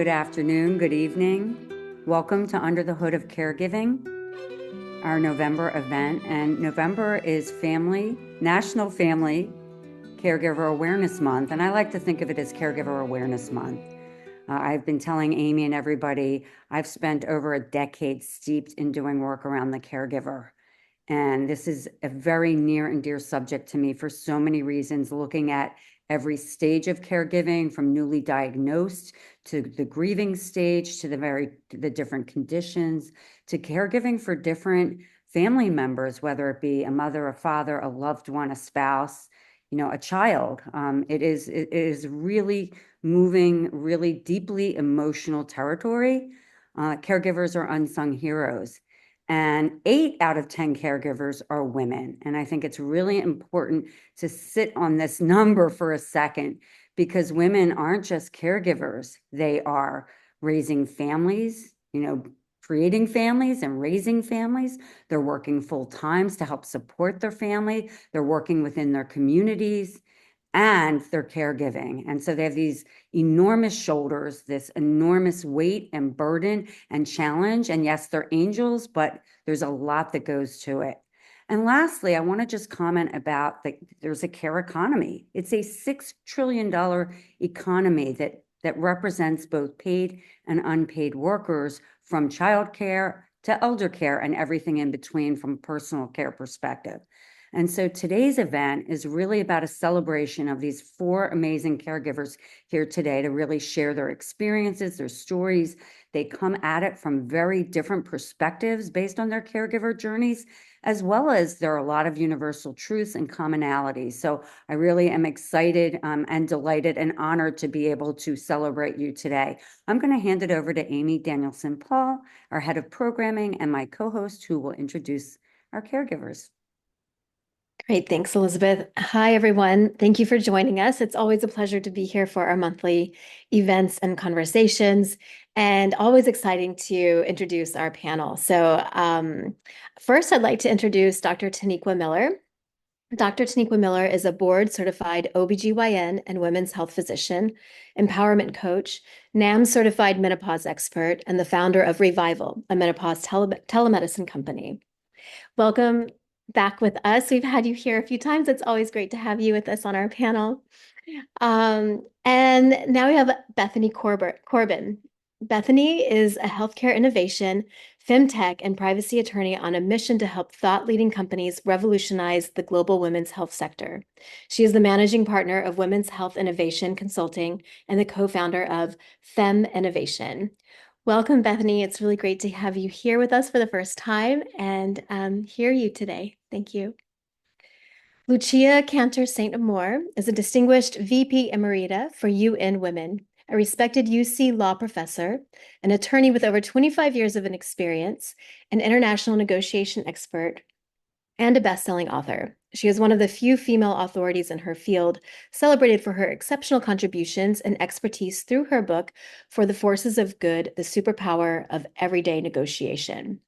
good afternoon, good evening. Welcome to Under the Hood of Caregiving, our November event. And November is National Family Caregiver Awareness Month. And I like to think of it as Caregiver Awareness Month. I've been telling Amy and everybody, I've spent over a decade steeped in doing work around the caregiver. And this is a very near and dear subject to me for so many reasons, looking at every stage of caregiving, from newly diagnosed to the grieving stage, to the different conditions, to caregiving for different family members, whether it be a mother, a father, a loved one, a spouse, a child. It is really moving, really deeply emotional territory. Caregivers are unsung heroes. And 8 out of 10 caregivers are women. And I think it's really important to sit on this number for a second, because women aren't just caregivers. They are raising families, creating families and raising families. They're working full times to help support their family. They're working within their communities, and they're caregiving. And so they have these enormous shoulders, this enormous weight and burden and challenge. And yes, they're angels, but there's a lot that goes to it. And lastly, I want to just comment about there's a care economy. It's a $6 trillion economy that represents both paid and unpaid workers, from childcare to elder care and everything in between from a personal care perspective. And so today's event is really about a celebration of these 4 amazing caregivers here today to really share their experiences, their stories. They come at it from very different perspectives based on their caregiver journeys, as well as there are a lot of universal truths and commonalities. So I really am excited and delighted and honored to be able to celebrate you today. I'm going to hand it over to Amy Danielson-Paul, our head of programming, and my co-host, who will introduce our caregivers. Great. Thanks, Elizabeth. Hi, everyone. Thank you for joining us. It's always a pleasure to be here for our monthly events and conversations, and always exciting to introduce our panel. So first, I'd like to introduce Dr. Taniqua Miller. Dr. Taniqua Miller is a board-certified OBGYN and women's health physician, empowerment coach, NAMS certified menopause expert, and the founder of Revival, a menopause telemedicine company. Welcome back with us. We've had you here a few times. It's always great to have you with us on our panel. And now we have Bethany Corbin. Bethany is a healthcare innovation, femtech, and privacy attorney on a mission to help thought-leading companies revolutionize the global women's health sector. She is the managing partner of Women's Health Innovation Consulting and the co-founder of Fem Innovation. Welcome, Bethany. It's really great to have you here with us for the first time and hear you today. Thank you. Lucia Cantor St. Amour is a distinguished VP Emerita for UN Women, a respected UC law professor, an attorney with over 25 years of experience, an international negotiation expert, and a best-selling author. She is one of the few female authorities in her field, celebrated for her exceptional contributions and expertise through her book, For the Forces of Good, The Superpower of Everyday Negotiation.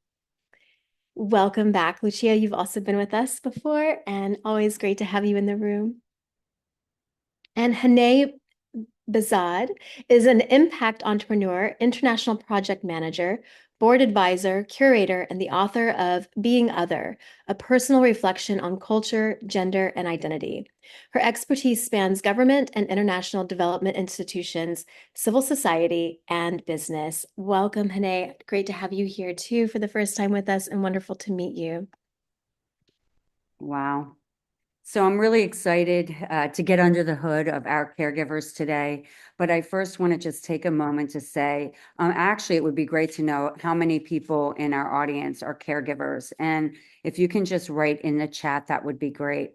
Welcome back, Lucia. You've also been with us before, and always great to have you in the room. And Hane Bazad is an impact entrepreneur, international project manager, board advisor, curator, and the author of Being Other, a personal reflection on culture, gender, and identity. Her expertise spans government and international development institutions, civil society, and business. Welcome, Hane. Great to have you here too for the first time with us, and wonderful to meet you. Wow. So I'm really excited to get under the hood of our caregivers today. But I first want to just take a moment to say, actually, it would be great to know how many people in our audience are caregivers. And if you can just write in the chat, that would be great.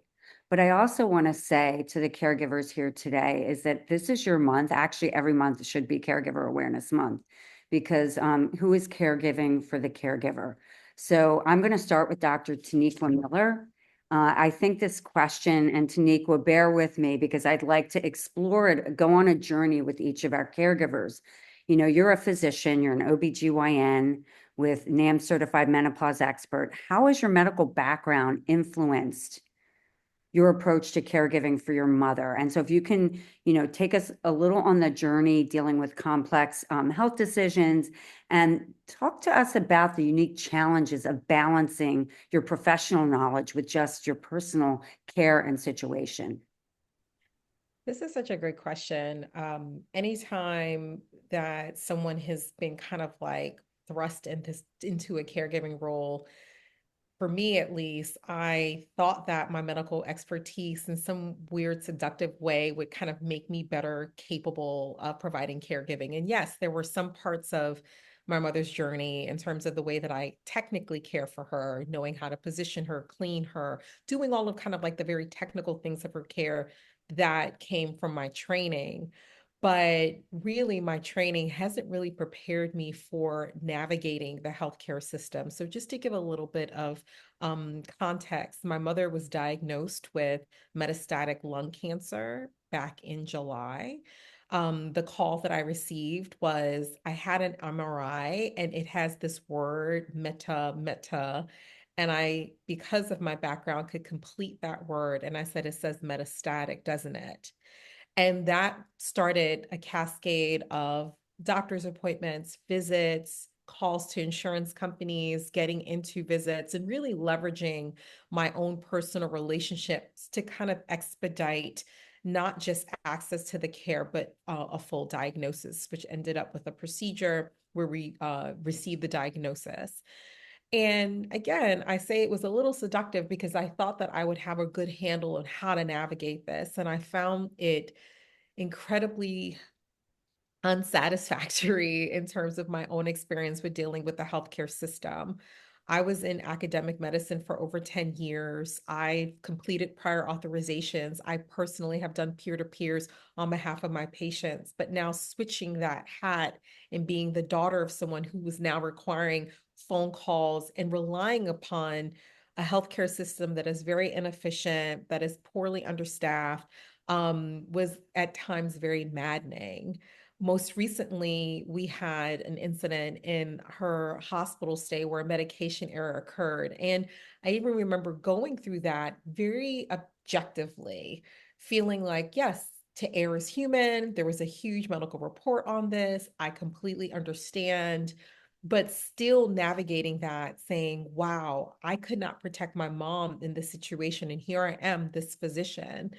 But I also want to say to the caregivers here today is that this is your month. Actually, every month should be Caregiver Awareness Month, because who is caregiving for the caregiver? So I'm going to start with Dr. Taniqua Miller. I think this question, and Taniqua, bear with me because I'd like to explore it, go on a journey with each of our caregivers. You're a physician, you're an OBGYN with NAMS certified menopause expert. How has your medical background influenced your approach to caregiving for your mother. And so if you can, take us a little on the journey dealing with complex health decisions and talk to us about the unique challenges of balancing your professional knowledge with just your personal care and situation. This is such a great question. Anytime that someone has been kind of like thrust into a caregiving role, for me at least, I thought that my medical expertise in some weird seductive way would kind of make me better capable of providing caregiving. And yes, there were some parts of my mother's journey in terms of the way that I technically care for her, knowing how to position her, clean her, doing all of kind of like the very technical things of her care that came from my training. But really, my training hasn't really prepared me for navigating the healthcare system. So, just to give a little bit of context, my mother was diagnosed with metastatic lung cancer back in July. The call that I received was I had an MRI and it has this word meta. And I, because of my background, could complete that word. And I said, it says metastatic, doesn't it? And that started a cascade of doctor's appointments, visits, calls to insurance companies, getting into visits, and really leveraging my own personal relationships to kind of expedite not just access to the care, but a full diagnosis, which ended up with a procedure where we received the diagnosis. And again, I say it was a little seductive because I thought that I would have a good handle on how to navigate this. And I found it incredibly unsatisfactory in terms of my own experience with dealing with the healthcare system. I was in academic medicine for over 10 years. I completed prior authorizations. I personally have done peer-to-peers on behalf of my patients, but now switching that hat and being the daughter of someone who was now requiring phone calls and relying upon a healthcare system that is very inefficient, that is poorly understaffed, was at times very maddening. Most recently, we had an incident in her hospital stay where a medication error occurred. And I even remember going through that very objectively, feeling like, yes, to err is human. There was a huge medical report on this. I completely understand, but still navigating that, saying, wow, I could not protect my mom in this situation. And here I am, this physician.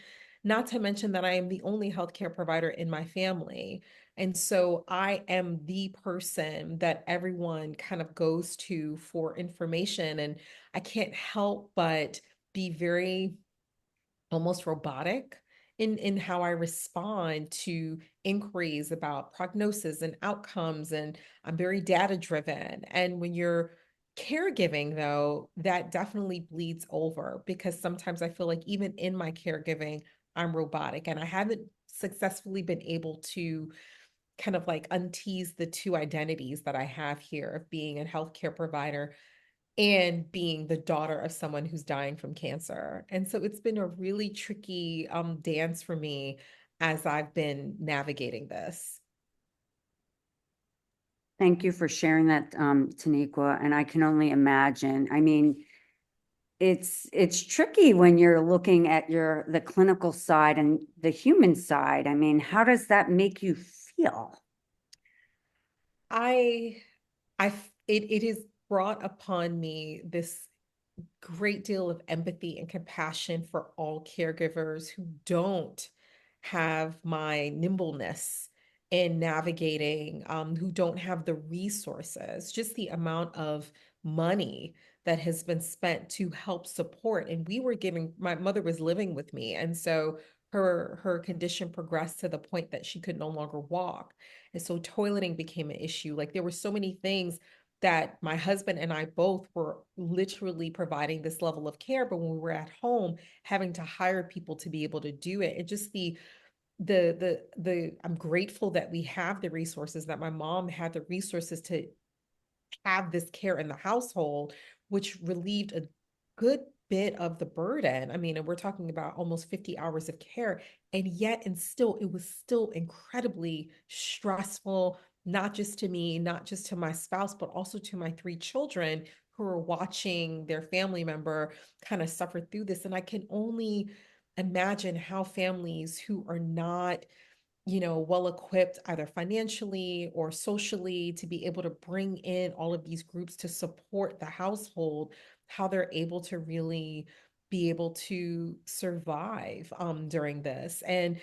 Not to mention that I am the only healthcare provider in my family. And so I am the person that everyone kind of goes to for information. And I can't help but be very almost robotic in how I respond to inquiries about prognosis and outcomes. And I'm very data driven. And when you're caregiving, though, that definitely bleeds over because sometimes I feel like even in my caregiving, I'm robotic and I haven't successfully been able to kind of like untease the two identities that I have here of being a healthcare provider and being the daughter of someone who's dying from cancer. And so it's been a really tricky dance for me as I've been navigating this. Thank you for sharing that, Taniqua. And I can only imagine. I mean, it's tricky when you're looking at the clinical side and the human side. I mean, how does that make you feel? I it has brought upon me this great deal of empathy and compassion for all caregivers who don't have my nimbleness in navigating, who don't have the resources, just the amount of money that has been spent to help support. And we were giving, my mother was living with me. And so her condition progressed to the point that she could no longer walk. And so toileting became an issue. Like there were so many things that my husband and I both were literally providing this level of care, but when we were at home, having to hire people to be able to do it, and just the I'm grateful that we have the resources, that my mom had the resources to have this care in the household, which relieved a good bit of the burden. I mean, and we're talking about almost 50 hours of care, and yet, and still, it was still incredibly stressful, not just to me, not just to my spouse, but also to my three children who are watching their family member kind of suffer through this. And I can only imagine how families who are not, well equipped either financially or socially to be able to bring in all of these groups to support the household, how they're able to really be able to survive during this. And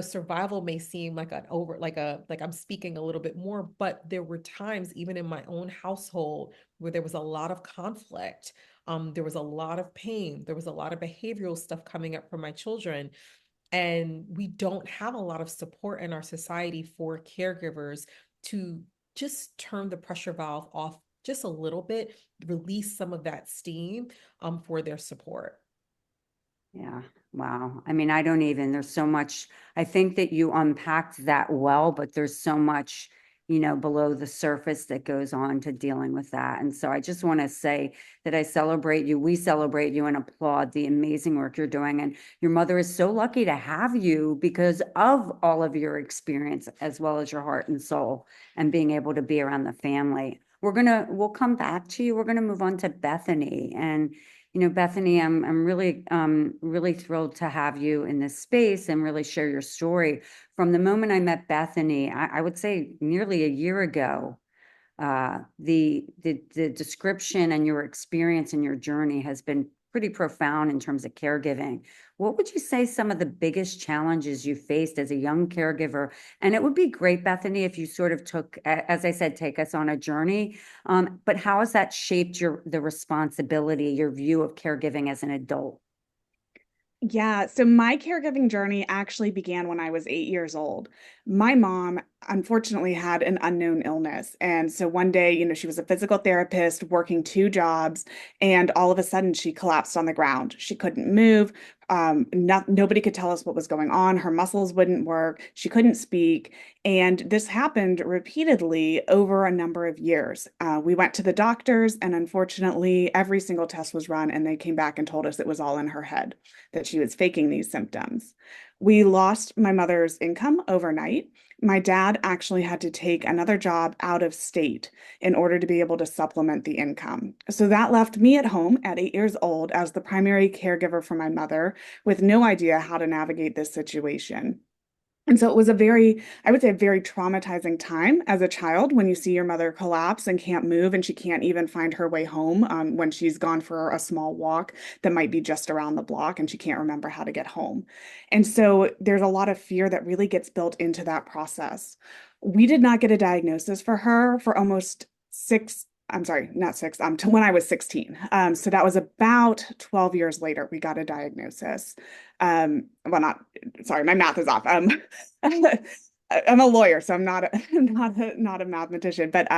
survival may seem like an over like I'm speaking a little bit more, but there were times even in my own household where there was a lot of conflict. There was a lot of pain, there was a lot of behavioral stuff coming up for my children, and we don't have a lot of support in our society for caregivers to just turn the pressure valve off just a little bit, release some of that steam for their support. Yeah. Wow. I mean, I don't even, there's so much, I think that you unpacked that well, but there's so much, below the surface that goes on to dealing with that. And so I just want to say that I celebrate you. We celebrate you and applaud the amazing work you're doing. And your mother is so lucky to have you because of all of your experience, as well as your heart and soul and being able to be around the family. We'll come back to you. We're going to move on to Bethany. And Bethany, I'm really thrilled to have you in this space and really share your story. From the moment I met Bethany, I would say nearly a year ago, the description and your experience and your journey has been pretty profound in terms of caregiving. What would you say some of the biggest challenges you faced as a young caregiver? And it would be great, Bethany, if you sort of took, as I said, take us on a journey. But how has that shaped the responsibility, your view of caregiving as an adult? Yeah, so my caregiving journey actually began when I was 8 years old. My mom, unfortunately, had an unknown illness. And so one day, she was a physical therapist working two jobs, and all of a sudden she collapsed on the ground. She couldn't move. Nobody could tell us what was going on. Her muscles wouldn't work. She couldn't speak. And this happened repeatedly over a number of years. We went to the doctors, and unfortunately, every single test was run, and they came back and told us it was all in her head, that she was faking these symptoms. We lost my mother's income overnight. My dad actually had to take another job out of state in order to be able to supplement the income. So that left me at home at 8 years old as the primary caregiver for my mother with no idea how to navigate this situation. And so it was I would say, a very traumatizing time as a child when you see your mother collapse and can't move, and she can't even find her way home when she's gone for a small walk that might be just around the block and she can't remember how to get home. And so there's a lot of fear that really gets built into that process. We did not get a diagnosis for her for almost I'm sorry, not six, to when I was 16. So that was about 12 years later, we got a diagnosis. Well, not, sorry, my math is off. I'm a lawyer, so I'm not a mathematician, but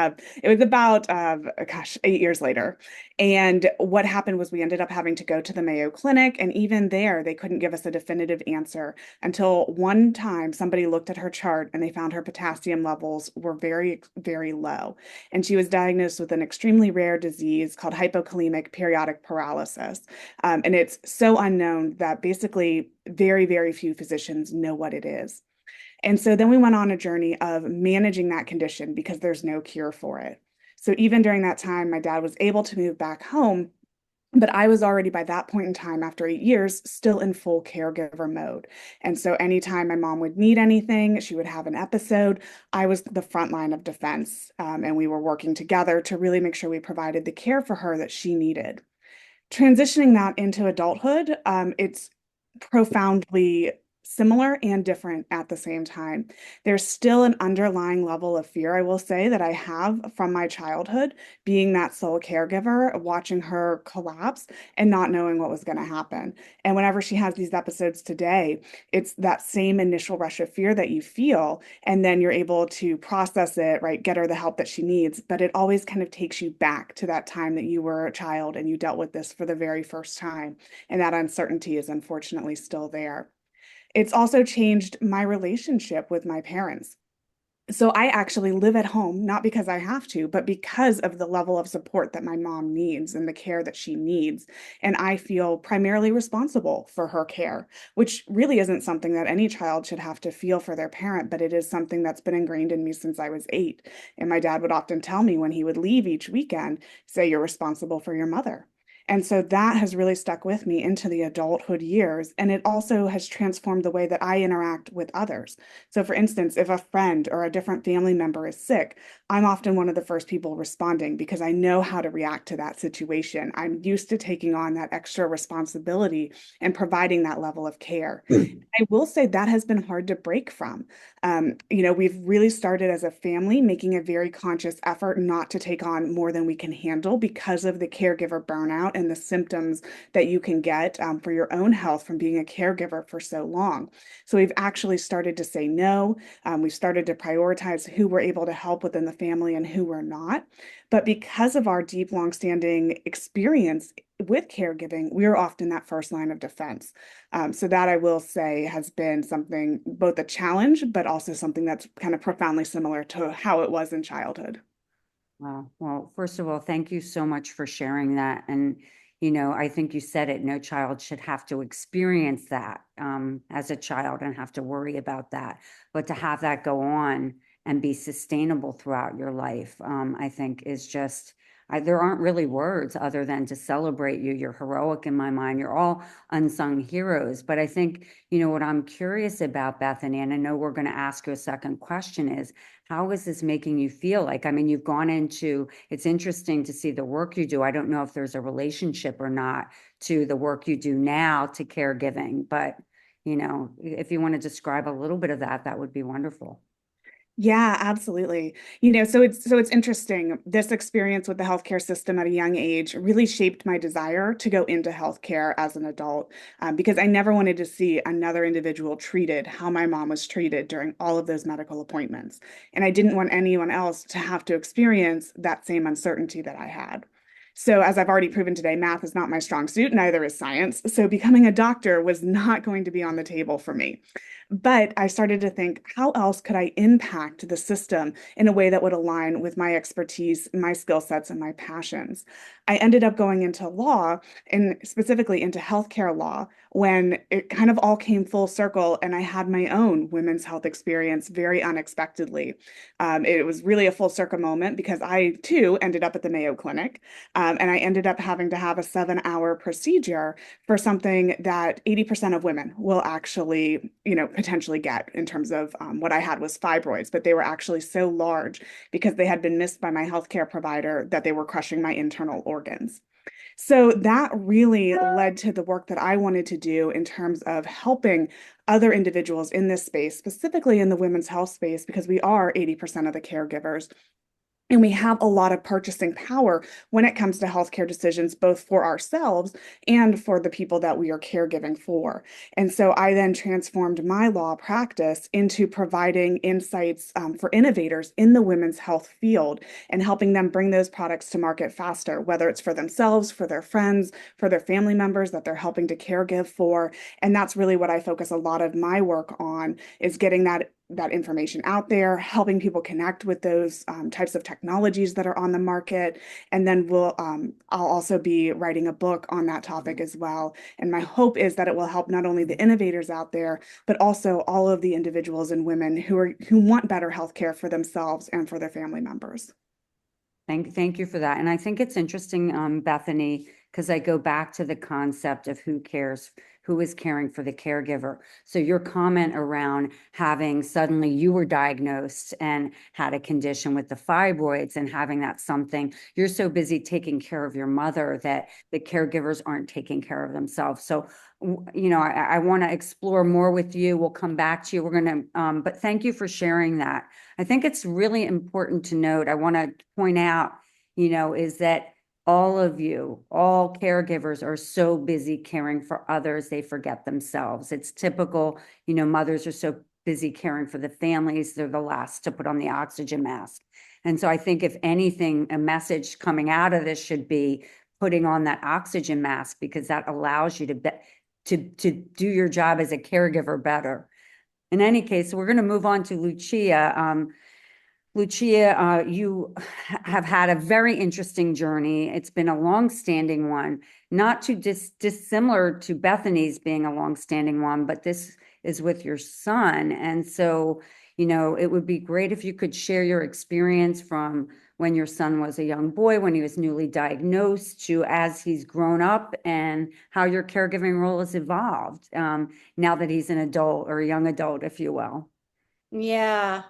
it was about 8 years later. And what happened was we ended up having to go to the Mayo Clinic, and even there, they couldn't give us a definitive answer until one time somebody looked at her chart and they found her potassium levels were very, very low. And she was diagnosed with an extremely rare disease called hypokalemic periodic paralysis. And it's so unknown that basically very, very few physicians know what it is. And so then we went on a journey of managing that condition because there's no cure for it. So even during that time, my dad was able to move back home, but I was already by that point in time, after 8 years, still in full caregiver mode. And so anytime my mom would need anything, she would have an episode, I was the front line of defense. And we were working together to really make sure we provided the care for her that she needed. Transitioning that into adulthood, it's profoundly similar and different at the same time. There's still an underlying level of fear, I will say, that I have from my childhood, being that sole caregiver, watching her collapse and not knowing what was going to happen. And whenever she has these episodes today, it's that same initial rush of fear that you feel, and then you're able to process it, right? Get her the help that she needs. But it always kind of takes you back to that time that you were a child and you dealt with this for the very first time. And that uncertainty is unfortunately still there. It's also changed my relationship with my parents. So I actually live at home, not because I have to, but because of the level of support that my mom needs and the care that she needs. And I feel primarily responsible for her care, which really isn't something that any child should have to feel for their parent, but it is something that's been ingrained in me since I was 8. And my dad would often tell me when he would leave each weekend, say, you're responsible for your mother. And so that has really stuck with me into the adulthood years. And it also has transformed the way that I interact with others. So, for instance, if a friend or a different family member is sick, I'm often one of the first people responding because I know how to react to that situation. I'm used to taking on that extra responsibility and providing that level of care. I will say that has been hard to break from. We've really started as a family making a very conscious effort not to take on more than we can handle because of the caregiver burnout and the symptoms that you can get for your own health from being a caregiver for so long. So we've actually started to say no. We've started to prioritize who we're able to help within the family and who we're not. But because of our deep, longstanding experience with caregiving, we are often that first line of defense. So that I will say has been something, both a challenge, but also something that's kind of profoundly similar to how it was in childhood. Wow. Well, first of all, thank you so much for sharing that. And, I think you said it, no child should have to experience that as a child and have to worry about that. But to have that go on and be sustainable throughout your life, I think is just, there aren't really words other than to celebrate you. You're heroic in my mind. You're all unsung heroes. But I think, what I'm curious about, Bethany, and I know we're going to ask you a second question is, how is this making you feel? Like, I mean, you've gone into, it's interesting to see the work you do. I don't know if there's a relationship or not to the work you do now to caregiving, but, if you want to describe a little bit of that, that would be wonderful. Yeah, absolutely. So it's interesting. This experience with the healthcare system at a young age really shaped my desire to go into healthcare as an adult, because I never wanted to see another individual treated how my mom was treated during all of those medical appointments. And I didn't want anyone else to have to experience that same uncertainty that I had. So, as I've already proven today, math is not my strong suit, neither is science. So, becoming a doctor was not going to be on the table for me. But I started to think, how else could I impact the system in a way that would align with my expertise, my skill sets, and my passions? I ended up going into law and specifically into healthcare law when it kind of all came full circle and I had my own women's health experience very unexpectedly. It was really a full circle moment because I too ended up at the Mayo Clinic, and I ended up having to have a 7-hour procedure for something that 80% of women will actually, potentially get in terms of what I had was fibroids, but they were actually so large because they had been missed by my healthcare provider that they were crushing my internal organs. So that really led to the work that I wanted to do in terms of helping other individuals in this space, specifically in the women's health space, because we are 80% of the caregivers. And we have a lot of purchasing power when it comes to healthcare decisions, both for ourselves and for the people that we are caregiving for. And so I then transformed my law practice into providing insights for innovators in the women's health field and helping them bring those products to market faster, whether it's for themselves, for their friends, for their family members that they're helping to caregive for. And that's really what I focus a lot of my work on, is getting that information out there, helping people connect with those types of technologies that are on the market. And then I'll also be writing a book on that topic as well. And my hope is that it will help not only the innovators out there, but also all of the individuals and women who want better healthcare for themselves and for their family members. Thank you for that. And I think it's interesting, Bethany, because I go back to the concept of who cares, who is caring for the caregiver. So your comment around having suddenly you were diagnosed and had a condition with the fibroids and having that something, you're so busy taking care of your mother that the caregivers aren't taking care of themselves. So, I want to explore more with you. We'll come back to you. We're going to, but thank you for sharing that. I think it's really important to note, I want to point out, is that all of you, all caregivers are so busy caring for others, they forget themselves. It's typical, mothers are so busy caring for the families, they're the last to put on the oxygen mask. And so I think if anything, a message coming out of this should be putting on that oxygen mask, because that allows you to do your job as a caregiver better. In any case, we're going to move on to Lucia. Lucia, you have had a very interesting journey. It's been a long-standing one, not too dissimilar to Bethany's being a long-standing one, but this is with your son. And so, it would be great if you could share your experience from when your son was a young boy, when he was newly diagnosed, to as he's grown up, and how your caregiving role has evolved now that he's an adult, or a young adult, if you will. Yeah.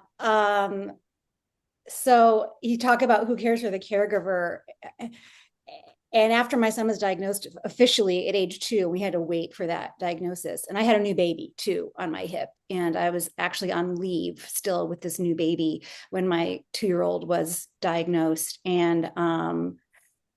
So you talk about who cares for the caregiver. And after my son was diagnosed officially at age 2, we had to wait for that diagnosis. And I had a new baby too on my hip. And I was actually on leave still with this new baby when my 2-year-old was diagnosed. And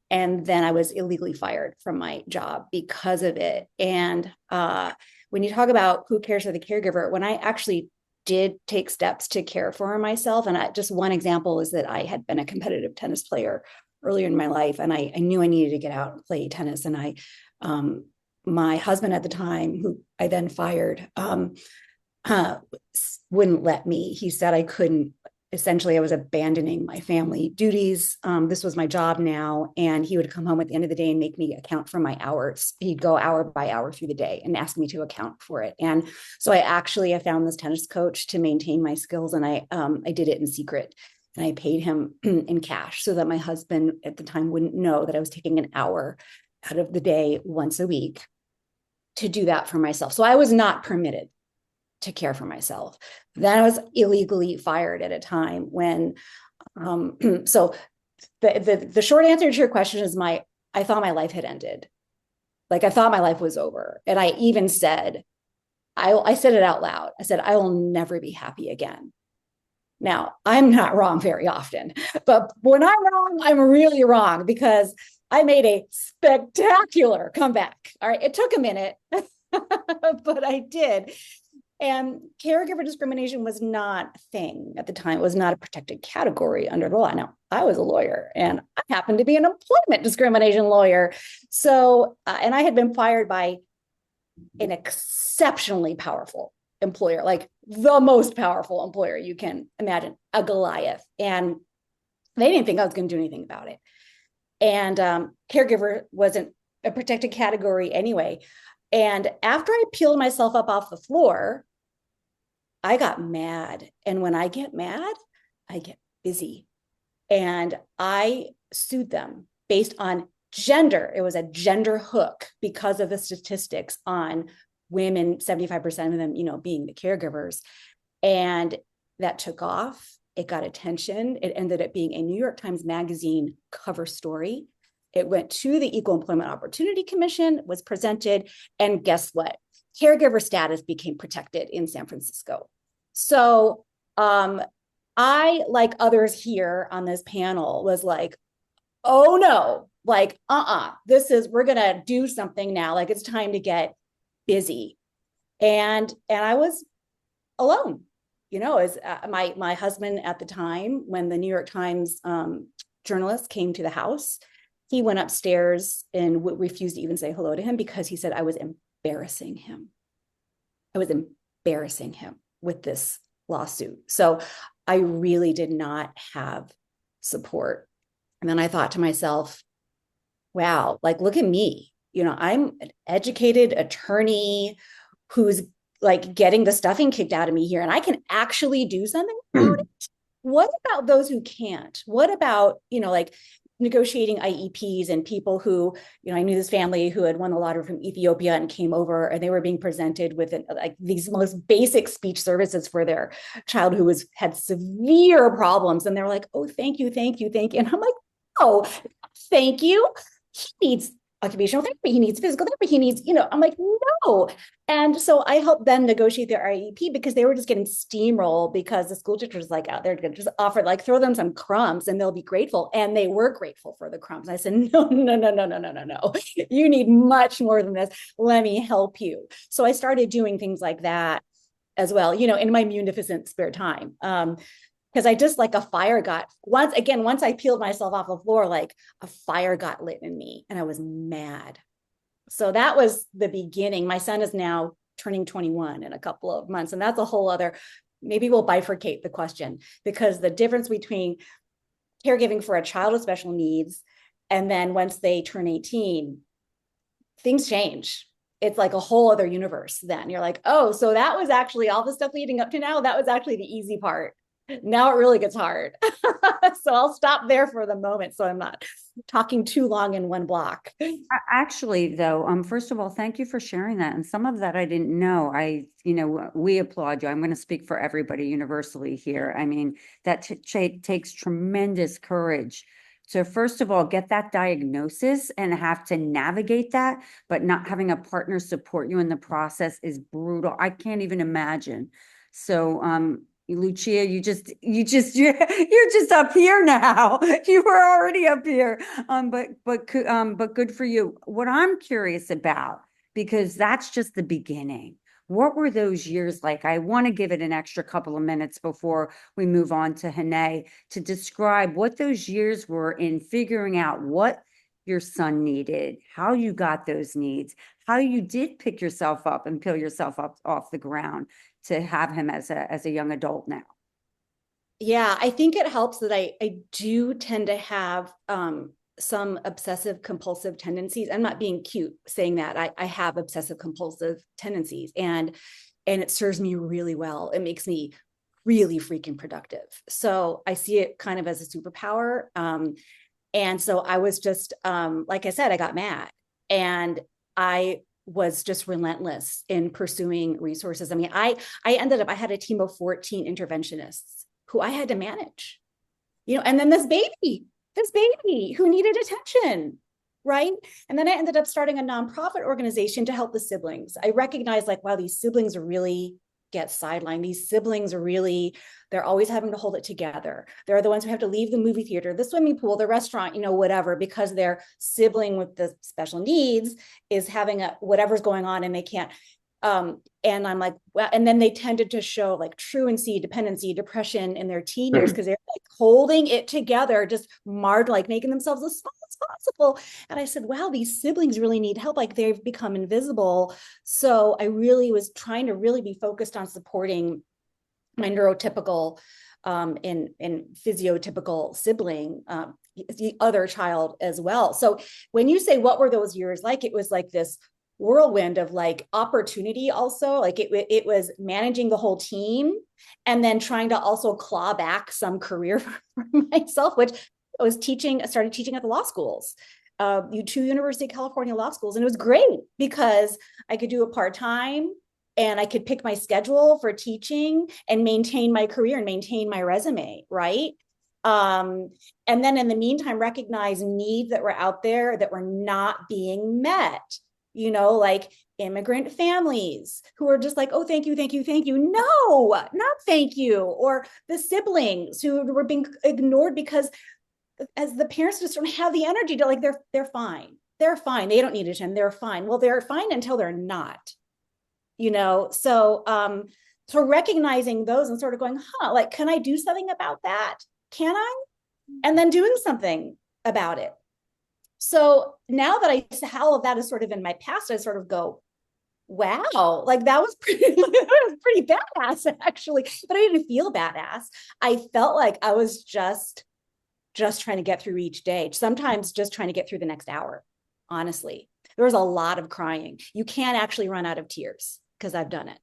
then I was illegally fired from my job because of it. And when you talk about who cares for the caregiver, when I actually did take steps to care for myself, and just one example is that I had been a competitive tennis player earlier in my life, and I knew I needed to get out and play tennis. And my husband at the time, who I then fired, wouldn't let me. He said I couldn't. Essentially, I was abandoning my family duties. This was my job now. And he would come home at the end of the day and make me account for my hours. He'd go hour by hour through the day and ask me to account for it. And so I found this tennis coach to maintain my skills. And I did it in secret. And I paid him in cash so that my husband at the time wouldn't know that I was taking an hour out of the day once a week to do that for myself. So I was not permitted to care for myself. Then I was illegally fired at a time when, so the short answer to your question is I thought my life had ended. Like I thought my life was over. And I even said, I said it out loud. I said, I will never be happy again. Now, I'm not wrong very often, but when I'm wrong, I'm really wrong, because I made a spectacular comeback. All right. It took a minute, but I did. And caregiver discrimination was not a thing at the time. It was not a protected category under the law. Now, I was a lawyer, and I happened to be an employment discrimination lawyer. So, and I had been fired by an exceptionally powerful employer, like the most powerful employer you can imagine, a Goliath. And they didn't think I was going to do anything about it. And caregiver wasn't a protected category anyway. And after I peeled myself up off the floor, I got mad. And when I get mad, I get busy. And I sued them based on gender. It was a gender hook because of the statistics on women, 75% of them, being the caregivers. And that took off. It got attention. It ended up being a New York Times Magazine cover story. It went to the Equal Employment Opportunity Commission, was presented, and guess what? Caregiver status became protected in San Francisco. So I, like others here on this panel, was like, oh no, like, we're gonna do something now. Like, it's time to get busy. And I was alone, as my husband at the time, when the New York Times journalist came to the house, he went upstairs and refused to even say hello to him because he said I was embarrassing him. I was embarrassing him with this lawsuit. So I really did not have support. And then I thought to myself, wow, like, look at me. I'm an educated attorney who's like getting the stuffing kicked out of me here, and I can actually do something about it. What about those who can't? What about, like negotiating IEPs and people who, I knew this family who had won the lottery from Ethiopia and came over, and they were being presented with like these most basic speech services for their child who had severe problems. And they're like, oh, thank you, thank you, thank you. And I'm like, oh, thank you. He needs occupational therapy. He needs physical therapy. He needs, I'm like, no. And so I helped them negotiate their IEP because they were just getting steamrolled because the school district was like out there to just offer, like, throw them some crumbs and they'll be grateful. And they were grateful for the crumbs. I said, no. You need much more than this. Let me help you. So I started doing things like that as well, in my munificent spare time. Because I just, like, a fire got, once I peeled myself off the floor, like a fire got lit in me and I was mad. So that was the beginning. My son is now turning 21 in a couple of months. And that's a whole other maybe we'll bifurcate the question, because the difference between caregiving for a child with special needs and then once they turn 18, things change. It's like a whole other universe. Then you're like, oh, so that was actually all the stuff leading up to now. That was actually the easy part. Now it really gets hard. So I'll stop there for the moment, so I'm not talking too long in one block. Actually, though, first of all, thank you for sharing that. And some of that I didn't know. We applaud you. I'm going to speak for everybody universally here. I mean, that takes tremendous courage to, first of all, get that diagnosis and have to navigate that, but not having a partner support you in the process is brutal. I can't even imagine. So, Lucia, you're just up here now. You were already up here. But good for you. What I'm curious about, because that's just the beginning. What were those years like? I want to give it an extra couple of minutes before we move on to Hene to describe what those years were in figuring out what your son needed, how you got those needs, how you did pick yourself up and peel yourself up off the ground to have him as a young adult now. Yeah, I think it helps that I do tend to have some obsessive compulsive tendencies. I'm not being cute saying that. I have obsessive compulsive tendencies, and it serves me really well. It makes me really freaking productive. So I see it kind of as a superpower. And so I was just, like I said, I got mad, and I was just relentless in pursuing resources. I mean, I had a team of 14 interventionists who I had to manage, and then this baby who needed attention, right? And then I ended up starting a nonprofit organization to help the siblings. I recognized, like, wow, these siblings are really get sidelined. These siblings are really, they're always having to hold it together. They're the ones who have to leave the movie theater, the swimming pool, the restaurant, whatever, because their sibling with the special needs is having whatever's going on and they can't. And I'm like, well, and then they tended to show like truancy, dependency, depression in their teen years because they're like holding it together, just marred, like making themselves as small as possible. And I said, wow, these siblings really need help. Like they've become invisible. So I really was trying to really be focused on supporting my neurotypical and physiotypical sibling, the other child as well. So when you say, what were those years like? It was like this whirlwind of like opportunity also, like it was managing the whole team and then trying to also claw back some career for myself, which I started teaching at the law schools, two University of California law schools. And it was great because I could do it part-time and I could pick my schedule for teaching and maintain my career and maintain my resume, right? And then in the meantime, recognize needs that were out there that were not being met. Like immigrant families who are just like, oh, thank you, thank you, thank you. No, not thank you. Or the siblings who were being ignored because as the parents just don't have the energy to, like, they're fine. They're fine. They don't need attention. They're fine. Well, they're fine until they're not, So recognizing those and sort of going, like, can I do something about that? Can I? And then doing something about it. So now that all of that is sort of in my past, I sort of go, wow, like that was pretty badass actually, but I didn't feel badass. I felt like I was just trying to get through each day, sometimes just trying to get through the next hour. Honestly, there was a lot of crying. You can't actually run out of tears because I've done it.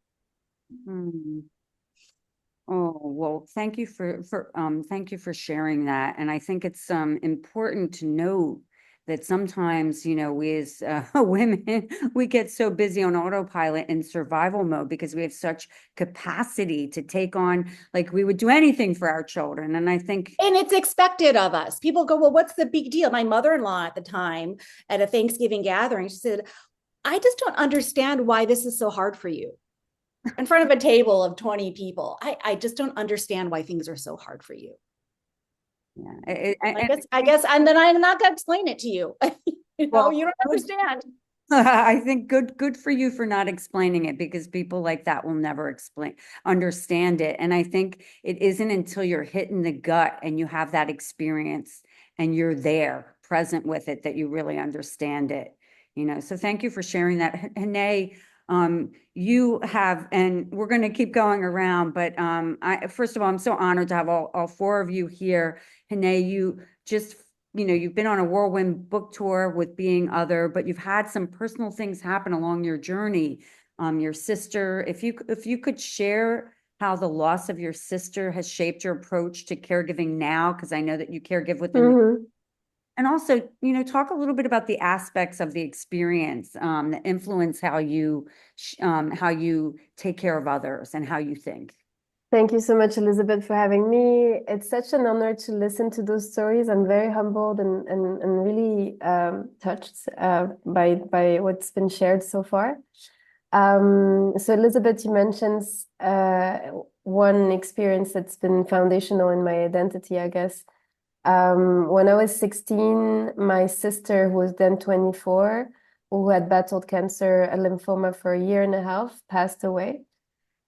Oh, well, thank you for sharing that. And I think it's important to note that sometimes, we as women, we get so busy on autopilot in survival mode because we have such capacity to take on, like, we would do anything for our children. And I think, and it's expected of us. People go, well, what's the big deal? My mother-in-law at the time at a Thanksgiving gathering, she said, I just don't understand why this is so hard for you. In front of a table of 20 people. I just don't understand why things are so hard for you. Yeah, I guess, and then I'm not going to explain it to you. You don't understand. I think good for you for not explaining it, because people like that will never understand it. And I think it isn't until you're hit in the gut and you have that experience and you're there present with it that you really understand it. So thank you for sharing that. Hene, You have, and we're going to keep going around, but first of all, I'm so honored to have all four of you here. Hene, you just, you've been on a whirlwind book tour with Being Other, but you've had some personal things happen along your journey. Your sister, if you could share how the loss of your sister has shaped your approach to caregiving now, because I know that you caregive with them. Mhm. And also, talk a little bit about the aspects of the experience that influence how you take care of others and how you think. Thank you so much, Elizabeth, for having me. It's such an honor to listen to those stories. I'm very humbled and really touched by what's been shared so far. So Elizabeth, you mentioned one experience that's been foundational in my identity, I guess. When I was 16, my sister, who was then 24, who had battled cancer and lymphoma for a year and a half, passed away.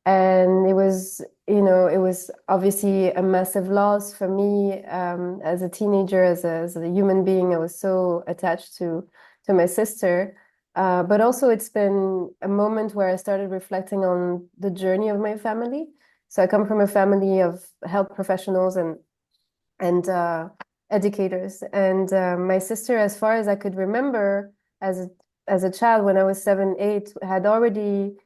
And it was, it was obviously a massive loss for me as a teenager, as a human being. I was so attached to my sister. But also it's been a moment where I started reflecting on the journey of my family. So I come from a family of health professionals and educators. And my sister, as far as I could remember, as a child, when I was 7, 8, had already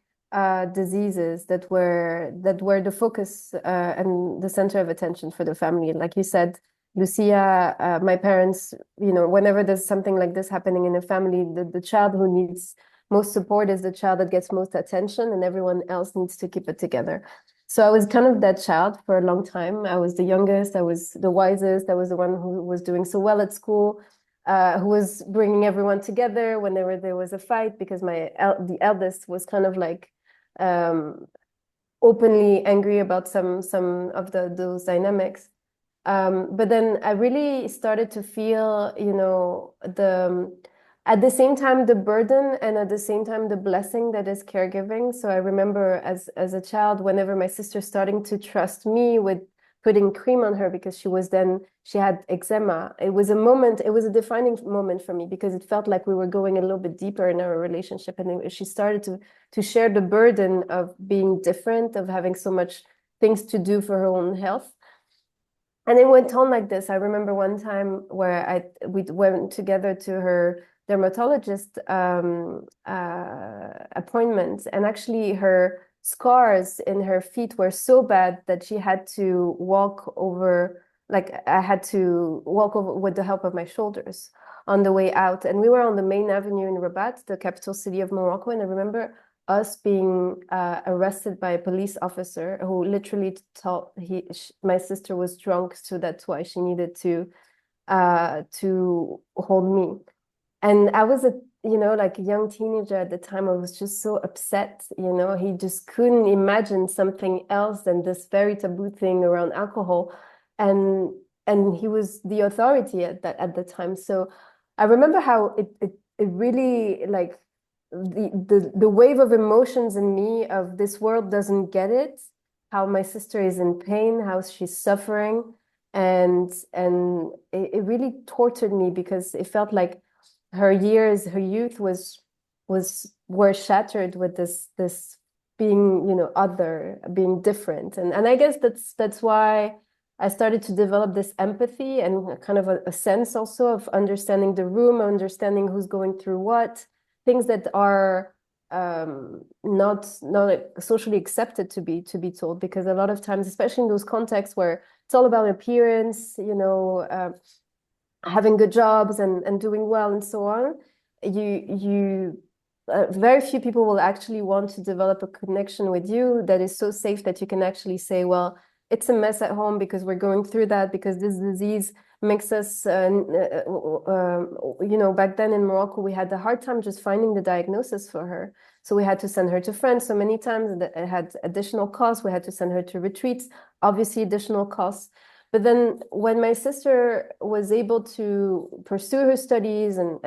diseases that were the focus and the center of attention for the family. Like you said, Lucia, my parents, whenever there's something like this happening in a family, the child who needs most support is the child that gets most attention, and everyone else needs to keep it together. So I was kind of that child for a long time. I was the youngest, I was the wisest, I was the one who was doing so well at school, who was bringing everyone together whenever there was a fight, because the eldest was kind of like openly angry about some of those dynamics. But then I really started to feel, at the same time, the burden, and at the same time, the blessing that is caregiving. So I remember as a child, whenever my sister starting to trust me with putting cream on her, because she had eczema. It was a defining moment for me, because it felt like we were going a little bit deeper in our relationship. And she started to share the burden of being different, of having so much things to do for her own health. And it went on like this. I remember one time where we went together to her dermatologist appointment, and actually her scars in her feet were so bad that she had to walk over, like I had to walk over with the help of my shoulders on the way out. And we were on the main avenue in Rabat, the capital city of Morocco. And I remember us being arrested by a police officer who literally told my sister was drunk, so that's why she needed to hold me. And I was like a young teenager at the time. I was just so upset. He just couldn't imagine something else than this very taboo thing around alcohol, and he was the authority at the time. So I remember how it really, like, the wave of emotions in me of this world doesn't get it, how my sister is in pain, how she's suffering, and it really tortured me, because it felt like her youth were shattered with this being, other, being different. And I guess that's why I started to develop this empathy and kind of a sense also of understanding the room, understanding who's going through what, things that are not socially accepted to be told, because a lot of times, especially in those contexts where it's all about appearance, having good jobs and doing well and so on, very few people will actually want to develop a connection with you that is so safe that you can actually say, well, it's a mess at home because we're going through that, because this disease makes us, back then in Morocco, we had a hard time just finding the diagnosis for her. So we had to send her to France so many times, that it had additional costs. We had to send her to retreats, obviously additional costs. But then when my sister was able to pursue her studies and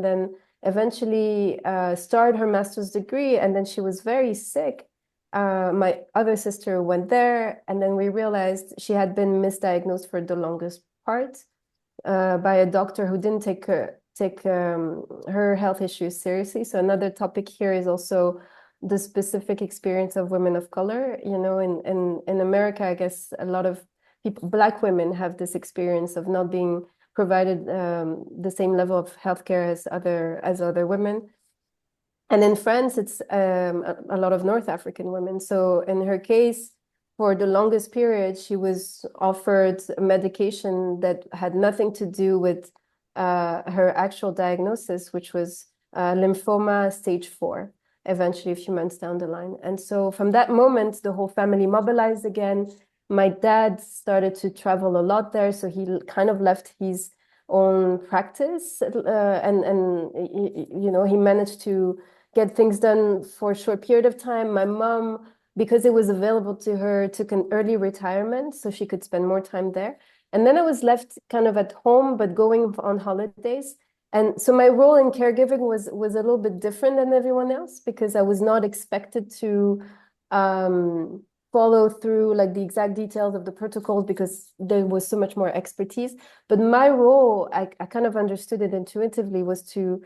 then eventually start her master's degree, and then she was very sick, my other sister went there, and then we realized she had been misdiagnosed for the longest part by a doctor who didn't take her health issues seriously. So another topic here is also the specific experience of women of color. In America, I guess a lot of people, Black women, have this experience of not being provided the same level of healthcare as other women. And in France, it's a lot of North African women. So in her case, for the longest period, she was offered a medication that had nothing to do with her actual diagnosis, which was lymphoma stage 4, eventually a few months down the line. And so from that moment, the whole family mobilized again. My dad started to travel a lot there, so he kind of left his own practice, and he managed to get things done for a short period of time. My mom, because it was available to her, took an early retirement so she could spend more time there. And then I was left kind of at home, but going on holidays. And so my role in caregiving was a little bit different than everyone else, because I was not expected to follow through like the exact details of the protocols, because there was so much more expertise. But my role, I kind of understood it intuitively, was to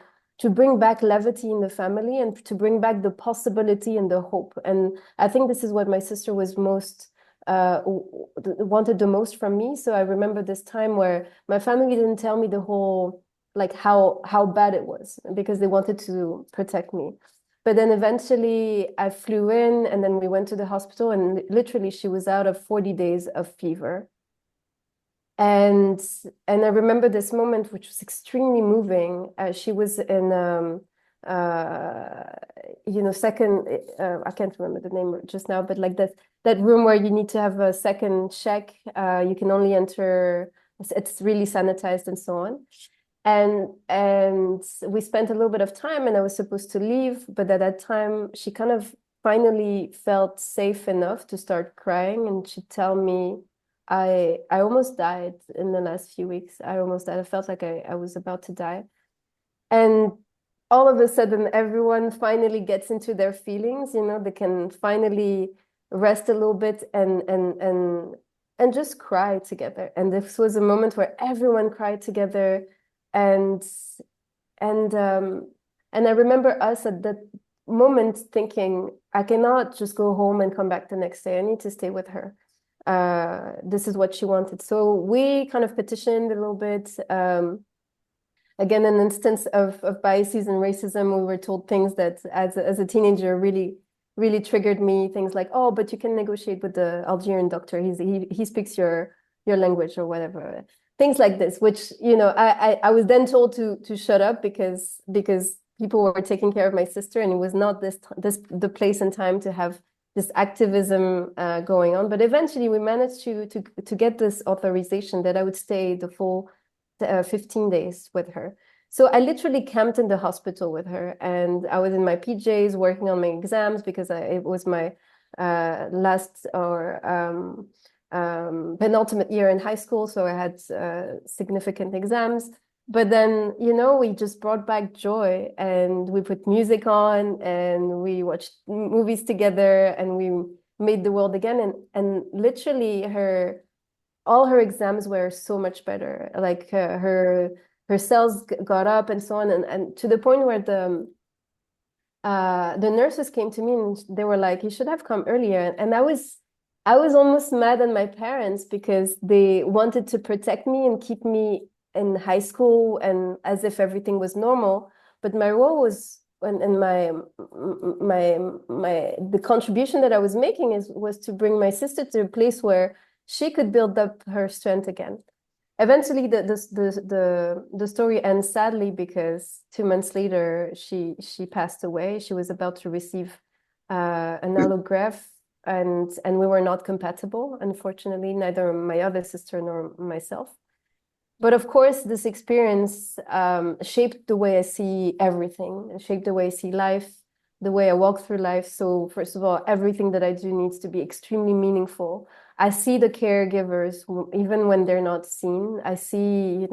bring back levity in the family and to bring back the possibility and the hope. And I think this is what my sister was most wanted the most from me. So I remember this time where my family didn't tell me the whole, like how bad it was, because they wanted to protect me. But then eventually I flew in, and then we went to the hospital, and literally she was out of 40 days of fever. And I remember this moment, which was extremely moving. She was in second, I can't remember the name just now, but like that room where you need to have a second check. You can only enter, it's really sanitized and so on. And we spent a little bit of time, and I was supposed to leave, but at that time she kind of finally felt safe enough to start crying, and she'd tell me, I almost died in the last few weeks. I almost died. I felt like I was about to die. And all of a sudden, everyone finally gets into their feelings, they can finally rest a little bit and just cry together. And this was a moment where everyone cried together. And I remember us at that moment thinking, I cannot just go home and come back the next day. I need to stay with her. This is what she wanted. So we kind of petitioned a little bit. Again, an instance of biases and racism. We were told things that as a teenager really, really triggered me. Things like, oh, but you can negotiate with the Algerian doctor. He speaks your language or whatever. Things like this, which, I was then told to shut up because people were taking care of my sister, and it was not the place and time to have this activism going on. But eventually we managed to get this authorization that I would stay the full 15 days with her. So I literally camped in the hospital with her, and I was in my PJs working on my exams, because it was my last or penultimate year in high school. So I had significant exams. But then, we just brought back joy, and we put music on, and we watched movies together, and we made the world again. And literally all her exams were so much better. Like her cells got up and so on. And to the point where the nurses came to me, and they were like, you should have come earlier. And I was almost mad at my parents, because they wanted to protect me and keep me in high school and as if everything was normal. But my role was, and the contribution that I was making was to bring my sister to a place where she could build up her strength again. Eventually, the story ends sadly, because 2 months later she passed away. She was about to receive an allograft, and we were not compatible, unfortunately, neither my other sister nor myself. But of course, this experience shaped the way I see everything. It shaped the way I see life, the way I walk through life. So first of all, everything that I do needs to be extremely meaningful. I see the caregivers, even when they're not seen. I see,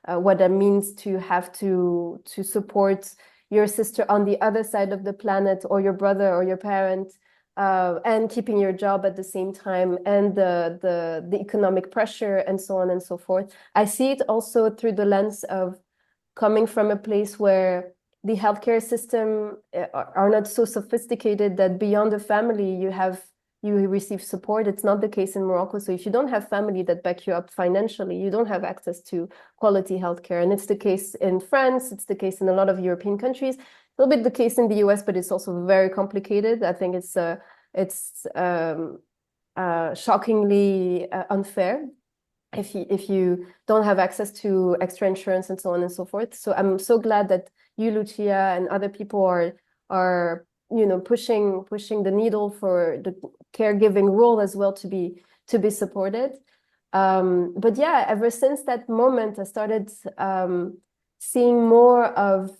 what that means to have to support your sister on the other side of the planet, or your brother or your parent, and keeping your job at the same time, and the economic pressure, and so on and so forth. I see it also through the lens of coming from a place where the healthcare system are not so sophisticated that beyond the family you receive support. It's not the case in Morocco. So if you don't have family that back you up financially, you don't have access to quality healthcare. And it's the case in France. It's the case in a lot of European countries. A little bit the case in the US, but it's also very complicated. I think it's shockingly unfair if you don't have access to extra insurance and so on and so forth. So I'm so glad that you, Lucia, and other people are pushing the needle for the caregiving role as well to be supported. But yeah, ever since that moment, I started seeing more of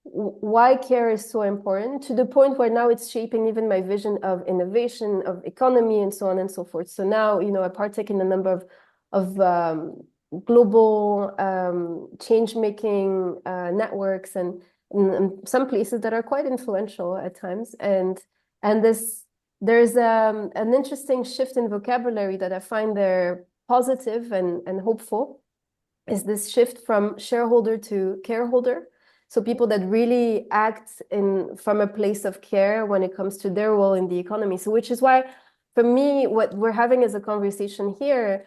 why care is so important, to the point where now it's shaping even my vision of innovation, of economy, and so on and so forth. So now, I partake in a number of global change-making networks and some places that are quite influential at times. And there's an interesting shift in vocabulary that I find there positive and hopeful, is this shift from shareholder to careholder. So people that really act from a place of care when it comes to their role in the economy. So which is why, for me, what we're having as a conversation here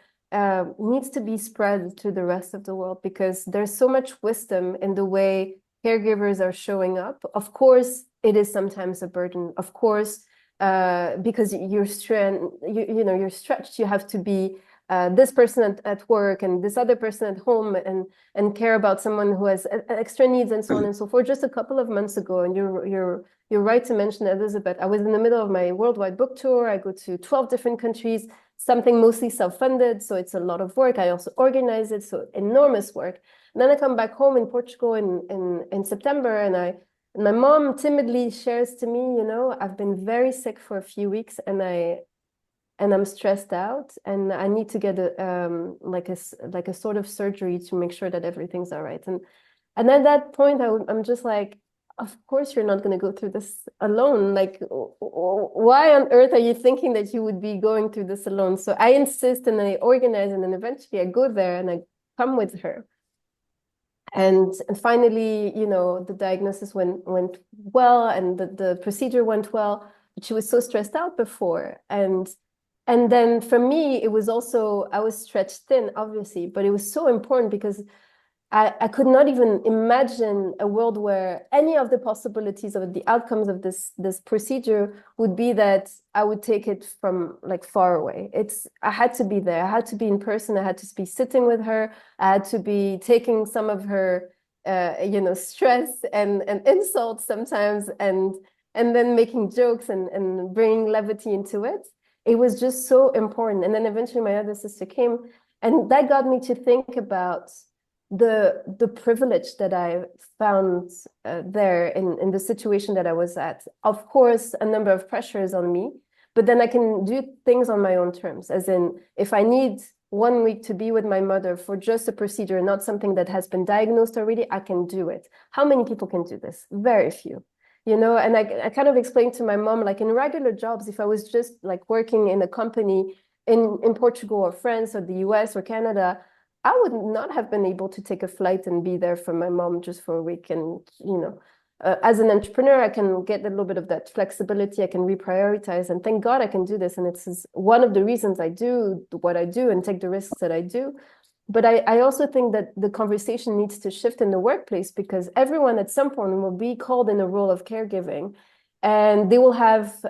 needs to be spread to the rest of the world, because there's so much wisdom in the way caregivers are showing up. Of course, it is sometimes a burden. Of course, because you're stretched. You have to be this person at work and this other person at home and care about someone who has extra needs and so on and so forth. Just a couple of months ago, and you're right to mention, Elizabeth, I was in the middle of my worldwide book tour. I go to 12 different countries, something mostly self-funded, so it's a lot of work. I also organize it, so enormous work. And then I come back home in Portugal in September, and my mom timidly shares to me, I've been very sick for a few weeks, and I'm stressed out, and I need to get a sort of surgery to make sure that everything's all right. And at that point, I'm just like, of course you're not going to go through this alone. Like, why on earth are you thinking that you would be going through this alone? So I insist, and I organize, and then eventually I go there and I come with her. And finally, the diagnosis went well, and the procedure went well. But she was so stressed out before, and then for me, it was also, I was stretched thin, obviously, but it was so important because I could not even imagine a world where any of the possibilities of the outcomes of this procedure would be that I would take it from like far away. I had to be there. I had to be in person. I had to be sitting with her. I had to be taking some of her, stress and insults sometimes, and then making jokes and bringing levity into it. It was just so important. And then eventually my other sister came, and that got me to think about the privilege that I found there in the situation that I was at. Of course, a number of pressures on me, but then I can do things on my own terms. As in, if I need 1 week to be with my mother for just a procedure, not something that has been diagnosed already, I can do it. How many people can do this? Very few. And I kind of explained to my mom, like in regular jobs, if I was just like working in a company in Portugal or France or the US or Canada, I would not have been able to take a flight and be there for my mom just for a week. And, as an entrepreneur, I can get a little bit of that flexibility. I can reprioritize, and thank God I can do this. And it's one of the reasons I do what I do and take the risks that I do. But I also think that the conversation needs to shift in the workplace, because everyone at some point will be called in a role of caregiving, and they will have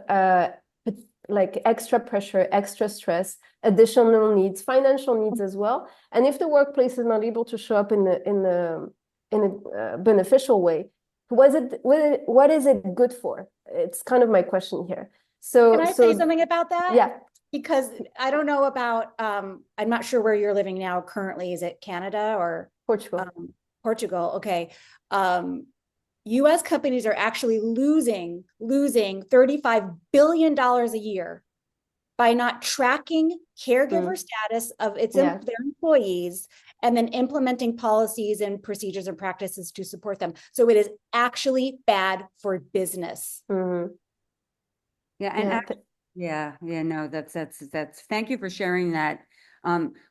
like extra pressure, extra stress, additional needs, financial needs as well. And if the workplace is not able to show up in a beneficial way, what is it good for? It's kind of my question here. So can I say something about that? Yeah. Because I don't know about, I'm not sure where you're living now currently. Is it Canada or Portugal? Portugal. Okay. US companies are actually losing $35 billion a year by not tracking caregiver status of their employees, and then implementing policies and procedures and practices to support them. So it is actually bad for business. Yeah. And no, that's thank you for sharing that,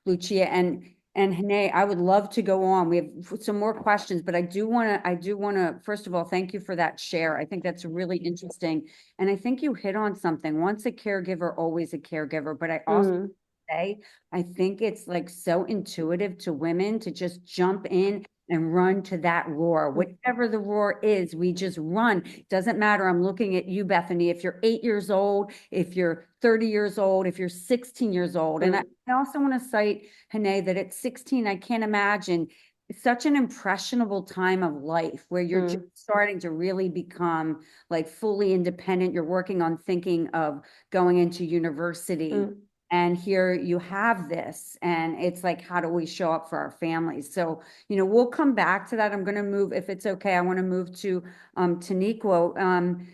Lucia. And And Hene, I would love to go on. We have some more questions, but I do want to, first of all, thank you for that share. I think that's really interesting. And I think you hit on something. Once a caregiver, always a caregiver. But I also say, I think it's like so intuitive to women to just jump in and run to that roar. Whatever the roar is, we just run. Doesn't matter. I'm looking at you, Bethany. If you're 8 years old, if you're 30 years old, if you're 16 years old. And I also want to cite, Hene, that at 16, I can't imagine, it's such an impressionable time of life where you're just starting to really become like fully independent. You're working on thinking of going into university. And here you have this, and it's like, how do we show up for our families? So, we'll come back to that. I'm going to move, if it's okay, I want to move to Taniqua.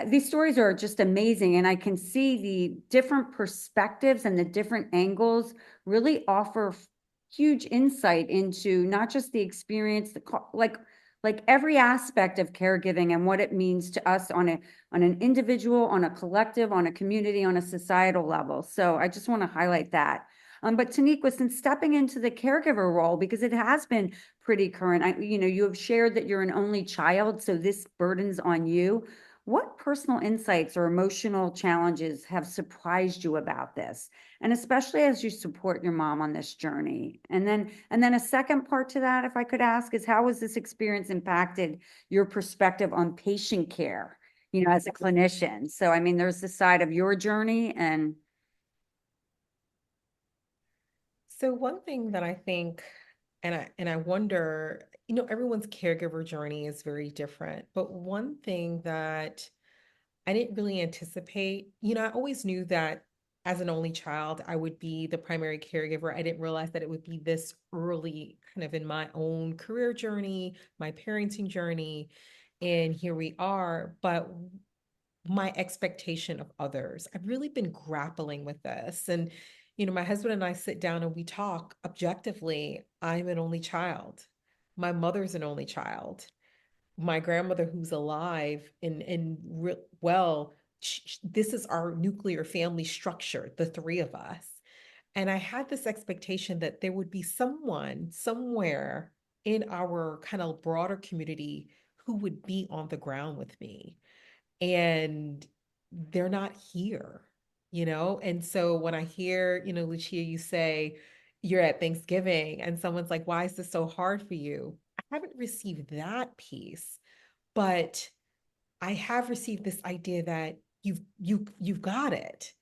These stories are just amazing, and I can see the different perspectives and the different angles really offer huge insight into not just the experience, like every aspect of caregiving and what it means to us on an individual, on a collective, on a community, on a societal level. So I just want to highlight that. But Taniqua, since stepping into the caregiver role, because it has been pretty current, you have shared that you're an only child, so this burden's on you. What personal insights or emotional challenges have surprised you about this? And especially as you support your mom on this journey. And then a second part to that, if I could ask, is how has this experience impacted your perspective on patient care, as a clinician? So, I mean, there's the side of your journey and. So one thing that I think, and I wonder, everyone's caregiver journey is very different, but one thing that I didn't really anticipate, I always knew that as an only child, I would be the primary caregiver. I didn't realize that it would be this early kind of in my own career journey, my parenting journey, and here we are. But my expectation of others, I've really been grappling with this. And, my husband and I sit down and we talk objectively. I'm an only child. My mother's an only child. My grandmother who's alive well, this is our nuclear family structure, the three of us. And I had this expectation that there would be someone somewhere in our kind of broader community who would be on the ground with me. And they're not here. And so when I hear, Lucia, you say you're at Thanksgiving and someone's like, why is this so hard for you? I haven't received that piece, but I have received this idea that you've got it.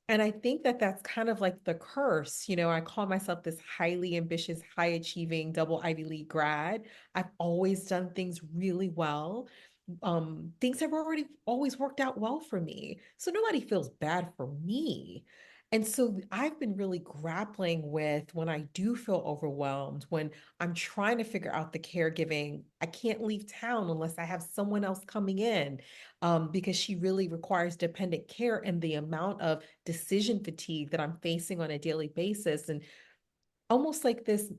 And I think that that's kind of like the curse. I call myself this highly ambitious, high achieving double Ivy League grad. I've always done things really well. Things have already always worked out well for me. So nobody feels bad for me. And so I've been really grappling with when I do feel overwhelmed, when I'm trying to figure out the caregiving, I can't leave town unless I have someone else coming in, because she really requires dependent care, and the amount of decision fatigue that I'm facing on a daily basis. And almost like this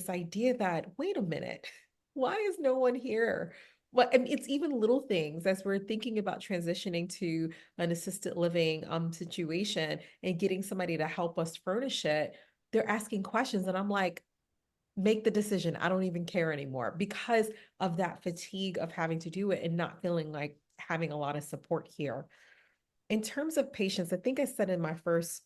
idea that, wait a minute, why is no one here? Well, I mean, it's even little things as we're thinking about transitioning to an assisted living situation and getting somebody to help us furnish it. They're asking questions, and I'm like, make the decision. I don't even care anymore because of that fatigue of having to do it and not feeling like having a lot of support here. In terms of patients, I think I said in my first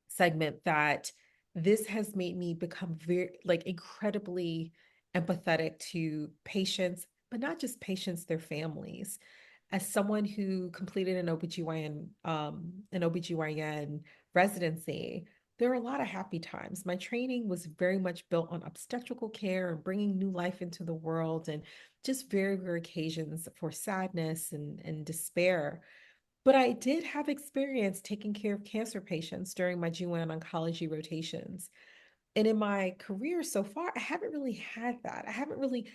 segment that this has made me become very, like, incredibly empathetic to patients, but not just patients, their families. As someone who completed an OBGYN residency, there are a lot of happy times. My training was very much built on obstetrical care and bringing new life into the world, and just very rare occasions for sadness and despair. But I did have experience taking care of cancer patients during my GYN oncology rotations. And in my career so far, I haven't really had that. I haven't really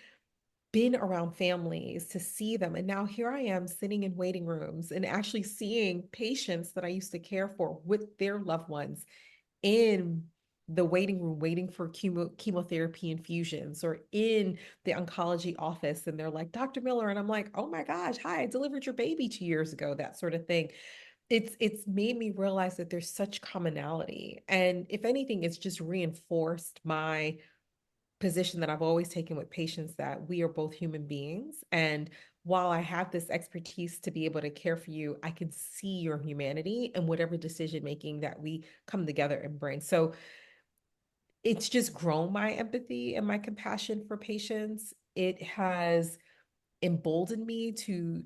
been around families to see them. And now here I am sitting in waiting rooms and actually seeing patients that I used to care for with their loved ones in the waiting room, waiting for chemotherapy infusions, or in the oncology office. And they're like, Dr. Miller. And I'm like, oh my gosh, hi, I delivered your baby 2 years ago, that sort of thing. it's made me realize that there's such commonality. And if anything, it's just reinforced my position that I've always taken with patients, that we are both human beings. And while I have this expertise to be able to care for you, I can see your humanity and whatever decision making that we come together and bring. So it's just grown my empathy and my compassion for patients. It has emboldened me to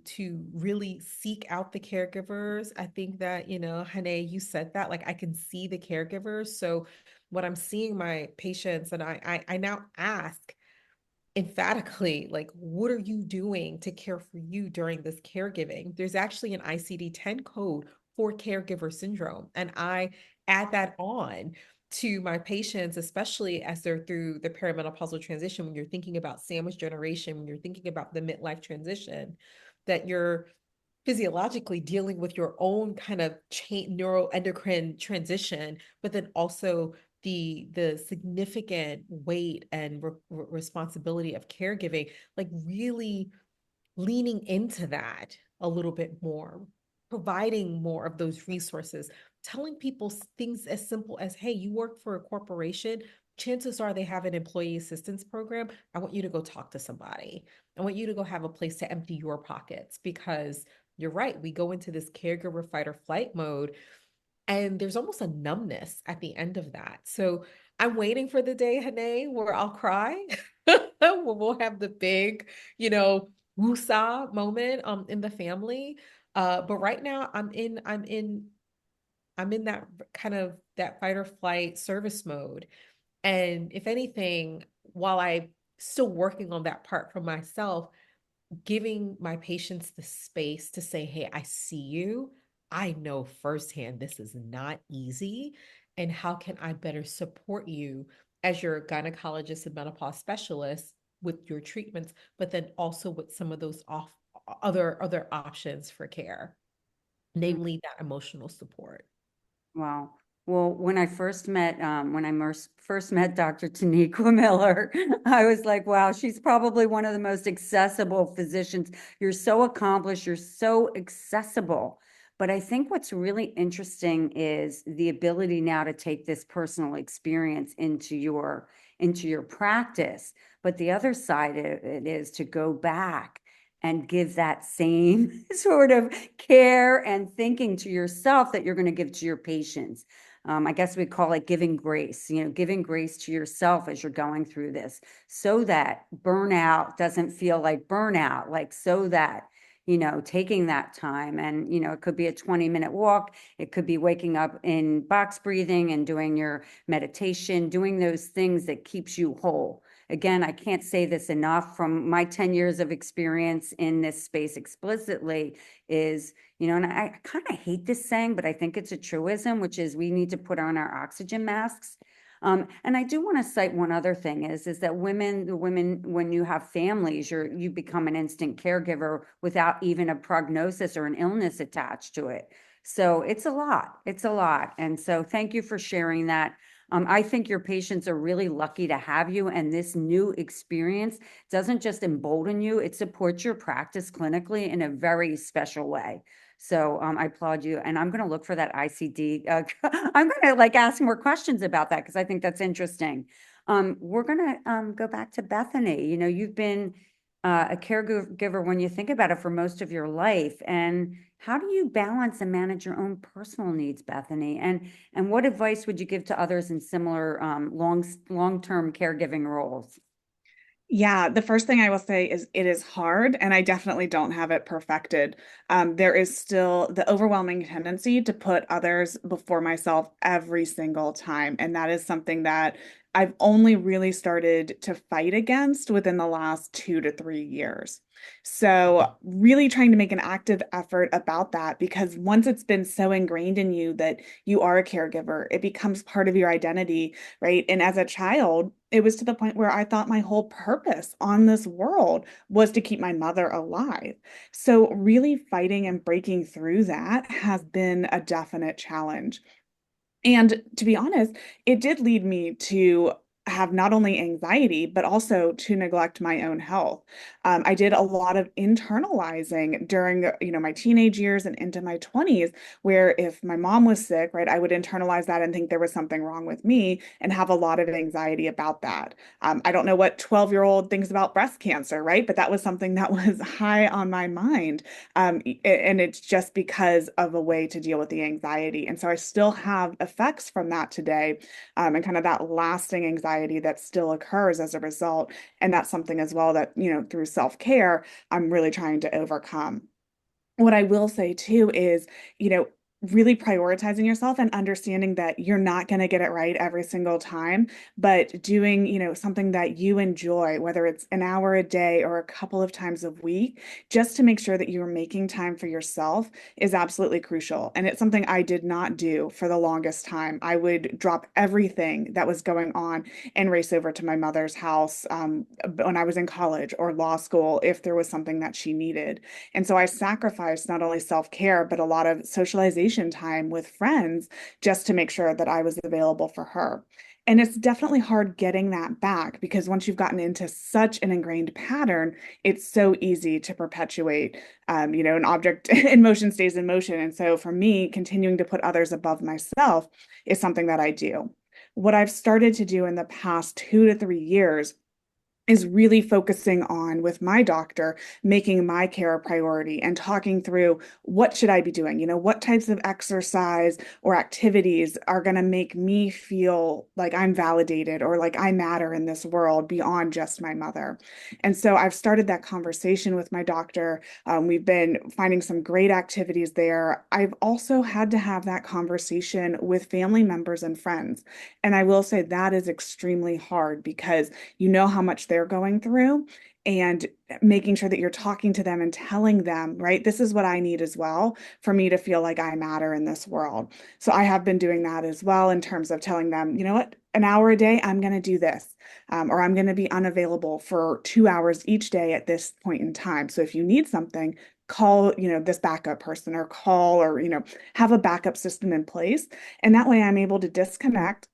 really seek out the caregivers. I think that, Hane, you said that, like, I can see the caregivers. So when I'm seeing my patients, and I now ask emphatically, like, what are you doing to care for you during this caregiving? There's actually an ICD-10 code for caregiver syndrome, and I add that on to my patients, especially as they're through the perimenopausal transition. When you're thinking about sandwich generation, when you're thinking about the midlife transition, that you're physiologically dealing with your own kind of neuroendocrine transition, but then also the significant weight and responsibility of caregiving, like really leaning into that a little bit more, providing more of those resources, telling people things as simple as, hey, you work for a corporation, chances are they have an employee assistance program. I want you to go talk to somebody. I want you to go have a place to empty your pockets, because you're right. We go into this caregiver fight or flight mode, and there's almost a numbness at the end of that. So I'm waiting for the day, Hane, where I'll cry, where we'll have the big, woosah moment in the family. But right now I'm in that kind of that fight or flight service mode. And if anything, while I'm still working on that part for myself, giving my patients the space to say, hey, I see you. I know firsthand this is not easy. And how can I better support you as your gynecologist and menopause specialist with your treatments, but then also with some of those other options for care, namely that emotional support. Wow. Well, when I first met, first met Dr. Taniqua Miller, I was like, wow, she's probably one of the most accessible physicians. You're so accomplished, you're so accessible. But I think what's really interesting is the ability now to take this personal experience into your practice. But the other side of it is to go back and give that same sort of care and thinking to yourself that you're going to give to your patients. I guess we call it giving grace, giving grace to yourself as you're going through this, so that burnout doesn't feel like burnout, like, so that, taking that time, and, it could be a 20-minute walk. It could be waking up in box breathing and doing your meditation, doing those things that keeps you whole. Again, I can't say this enough, from my 10 years of experience in this space explicitly, is, and I kind of hate this saying, but I think it's a truism, which is we need to put on our oxygen masks. And I do want to cite one other thing is that the women, when you have families, you become an instant caregiver without even a prognosis or an illness attached to it. So it's a lot. It's a lot. And so thank you for sharing that. I think your patients are really lucky to have you, and this new experience doesn't just embolden you, it supports your practice clinically in a very special way. So I applaud you, and I'm going to look for that ICD. I'm going to ask more questions about that, because I think that's interesting. We're going to go back to Bethany. You've been a caregiver, when you think about it, for most of your life. And how do you balance and manage your own personal needs, Bethany? And what advice would you give to others in similar long-term caregiving roles? Yeah, the first thing I will say is it is hard, and I definitely don't have it perfected. There is still the overwhelming tendency to put others before myself every single time. And that is something that I've only really started to fight against within the last 2 to 3 years. So, really trying to make an active effort about that, because once it's been so ingrained in you that you are a caregiver, it becomes part of your identity, right? And as a child, it was to the point where I thought my whole purpose on this world was to keep my mother alive. So, really fighting and breaking through that has been a definite challenge. And to be honest, it did lead me to have not only anxiety, but also to neglect my own health. I did a lot of internalizing during, my teenage years and into my 20s, where if my mom was sick, right, I would internalize that and think there was something wrong with me and have a lot of anxiety about that. I don't know what 12-year-old thinks about breast cancer, right? But that was something that was high on my mind. And it's just because of a way to deal with the anxiety. And so I still have effects from that today, and kind of that lasting anxiety that still occurs as a result. And that's something as well that, through self-care, I'm really trying to overcome. What I will say too is, really prioritizing yourself and understanding that you're not going to get it right every single time, but doing, something that you enjoy, whether it's an hour a day or a couple of times a week, just to make sure that you're making time for yourself is absolutely crucial. And it's something I did not do for the longest time. I would drop everything that was going on and race over to my mother's house, when I was in college or law school, if there was something that she needed. And so I sacrificed not only self-care, but a lot of socialization time with friends just to make sure that I was available for her. And it's definitely hard getting that back, because once you've gotten into such an ingrained pattern, it's so easy to perpetuate. An object in motion stays in motion. And so for me, continuing to put others above myself is something that I do. What I've started to do in the past 2 to 3 years is really focusing on, with my doctor, making my care a priority and talking through what should I be doing? What types of exercise or activities are going to make me feel like I'm validated or like I matter in this world beyond just my mother. And so I've started that conversation with my doctor. We've been finding some great activities there. I've also had to have that conversation with family members and friends. And I will say that is extremely hard, because you know how much they're going through, and making sure that you're talking to them and telling them, right, this is what I need as well for me to feel like I matter in this world. So I have been doing that as well, in terms of telling them, you know what, an hour a day, I'm going to do this, or I'm going to be unavailable for 2 hours each day at this point in time. So if you need something, call, this backup person, or call, or, have a backup system in place. And that way I'm able to disconnect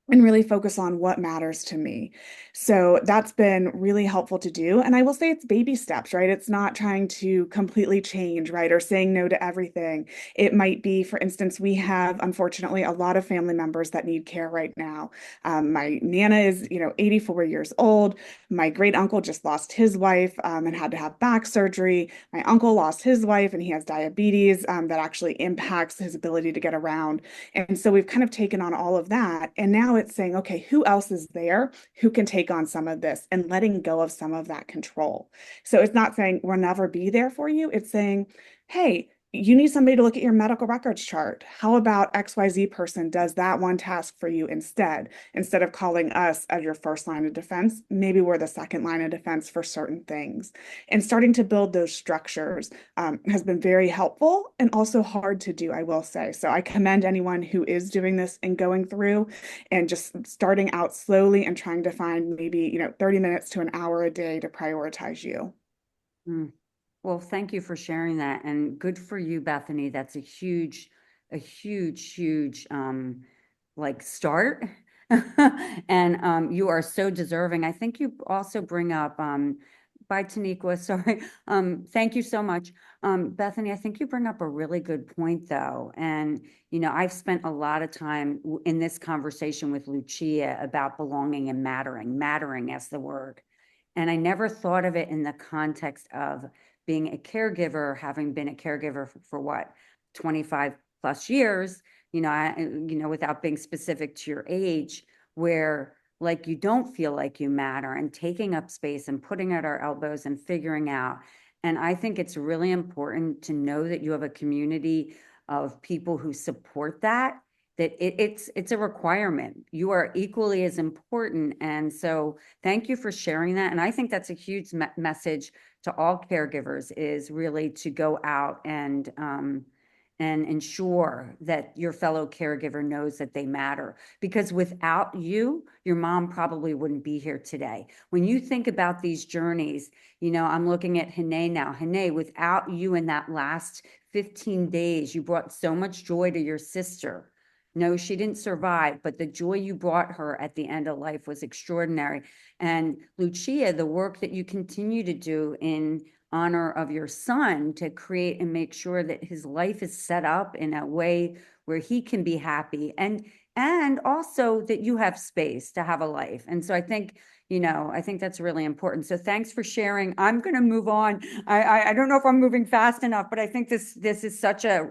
and really focus on what matters to me. So that's been really helpful to do. And I will say it's baby steps, right? It's not trying to completely change, right? Or saying no to everything. It might be, for instance, we have, unfortunately, a lot of family members that need care right now. My Nana is, 84 years old. My great uncle just lost his wife, and had to have back surgery. My uncle lost his wife, and he has diabetes, that actually impacts his ability to get around. And so we've kind of taken on all of that. And now it's saying, okay, who else is there who can take on some of this, and letting go of some of that control. So it's not saying we'll never be there for you. It's saying, hey, you need somebody to look at your medical records chart. How about XYZ person does that one task for you instead? Instead of calling us as your first line of defense, maybe we're the second line of defense for certain things. And starting to build those structures has been very helpful, and also hard to do, I will say. So I commend anyone who is doing this and going through, and just starting out slowly and trying to find maybe, 30 minutes to an hour a day to prioritize you. Mm. Well, thank you for sharing that, and good for you, Bethany. That's a huge, huge, like start. And you are so deserving. I think you also bring up, by Taniqua, sorry. Thank you so much. Bethany, I think you bring up a really good point though. And, I've spent a lot of time in this conversation with Lucia about belonging and mattering as the word. And I never thought of it in the context of being a caregiver, having been a caregiver for what, 25 plus years, without being specific to your age, where like you don't feel like you matter, and taking up space and putting out our elbows and figuring out. And I think it's really important to know that you have a community of people who support that, it's a requirement. You are equally as important. And so thank you for sharing that. And I think that's a huge message to all caregivers, is really to go out and ensure that your fellow caregiver knows that they matter. Because without you, your mom probably wouldn't be here today. When you think about these journeys, I'm looking at Hene now. Hene, without you in that last 15 days, you brought so much joy to your sister. No, she didn't survive, but the joy you brought her at the end of life was extraordinary. And Lucia, the work that you continue to do in honor of your son to create and make sure that his life is set up in a way where he can be happy, and also that you have space to have a life. And so I think, I think that's really important. So thanks for sharing. I'm going to move on. I don't know if I'm moving fast enough, but I think this is such a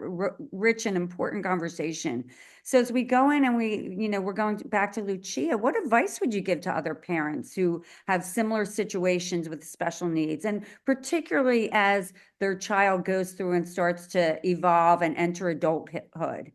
rich and important conversation. So as we go in and we're going back to Lucia, what advice would you give to other parents who have similar situations with special needs, and particularly as their child goes through and starts to evolve and enter adulthood?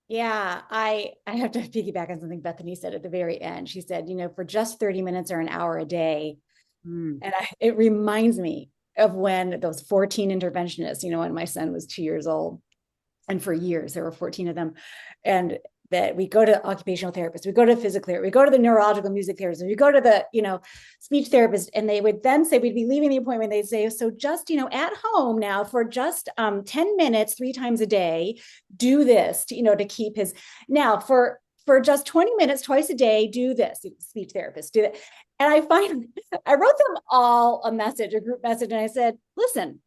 Yeah, I have to piggyback on something Bethany said at the very end. She said, for just 30 minutes or an hour a day. And it reminds me of when those 14 interventionists, when my son was 2 years old, and for years there were 14 of them, and that we go to occupational therapists, we go to physical therapist, we go to the neurological music therapist, we go to the speech therapist, and they would then say, we'd be leaving the appointment, they'd say, so just at home now for just 10 minutes 3 times a day, do this to keep his, now for just 20 minutes twice a day, do this, speech therapist, do that. And I wrote them all a group message, and I said, listen,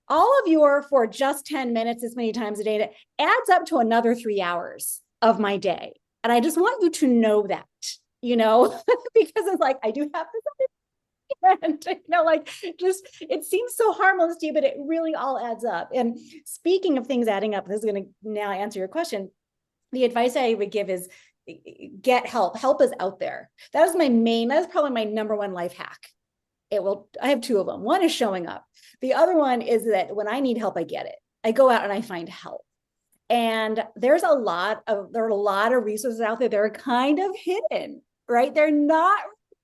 all of your for just 10 minutes as many times a day, that adds up to another 3 hours of my day. And I just want you to know that, because it's like, I do have this, and it seems so harmless to you, but it really all adds up. And speaking of things adding up, this is going to now answer your question. The advice I would give is get help. Help is out there. That is probably my number one life hack. I have 2 of them. One is showing up. The other one is that when I need help, I get it. I go out and I find help. And there are a lot of resources out there. They're kind of hidden, right? They're not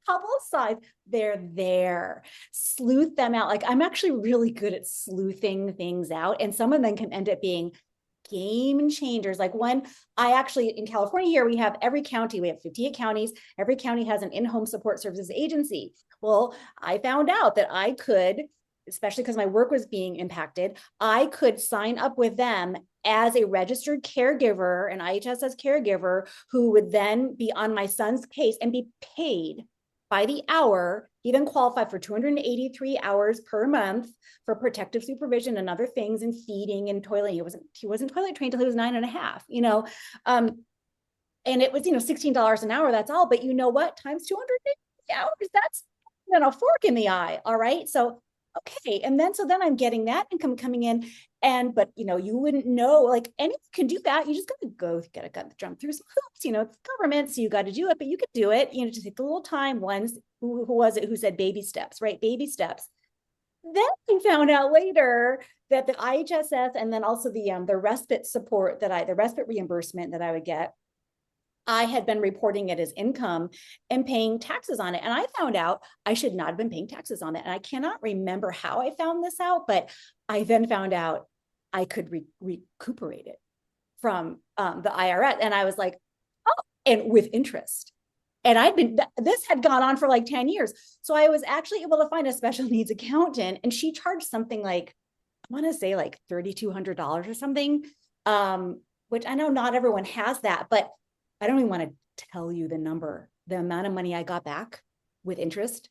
publicized. They're there. Sleuth them out. Like, I'm actually really good at sleuthing things out. And some of them can end up being game changers. Like when in California here, we have 58 counties. Every county has an in-home support services agency. Well, I found out that I could, especially because my work was being impacted, I could sign up with them as a registered caregiver, an IHSS caregiver, who would then be on my son's case and be paid by the hour, even qualify for 283 hours per month for protective supervision and other things, and feeding and toileting. He wasn't toilet trained until he was 9.5, and it was, $16 an hour, that's all. But you know what, times 280 hours, that's a fork in the eye. All right. So, okay. And then I'm getting that income coming in. But you wouldn't know, like, anyone can do that. You just gotta jump through some hoops, it's government, so you got to do it, but you could do it, just take a little time. Who was it who said baby steps, right? Baby steps. Then I found out later that the IHSS, and then also the respite support the respite reimbursement that I would get, I had been reporting it as income and paying taxes on it. And I found out I should not have been paying taxes on it. And I cannot remember how I found this out, but I then found out I could recuperate it from the IRS. And I was like, oh, and with interest. And this had gone on for like 10 years. So I was actually able to find a special needs accountant, and she charged something like, I want to say like $3,200 or something, which I know not everyone has that, but I don't even want to tell you the amount of money I got back with interest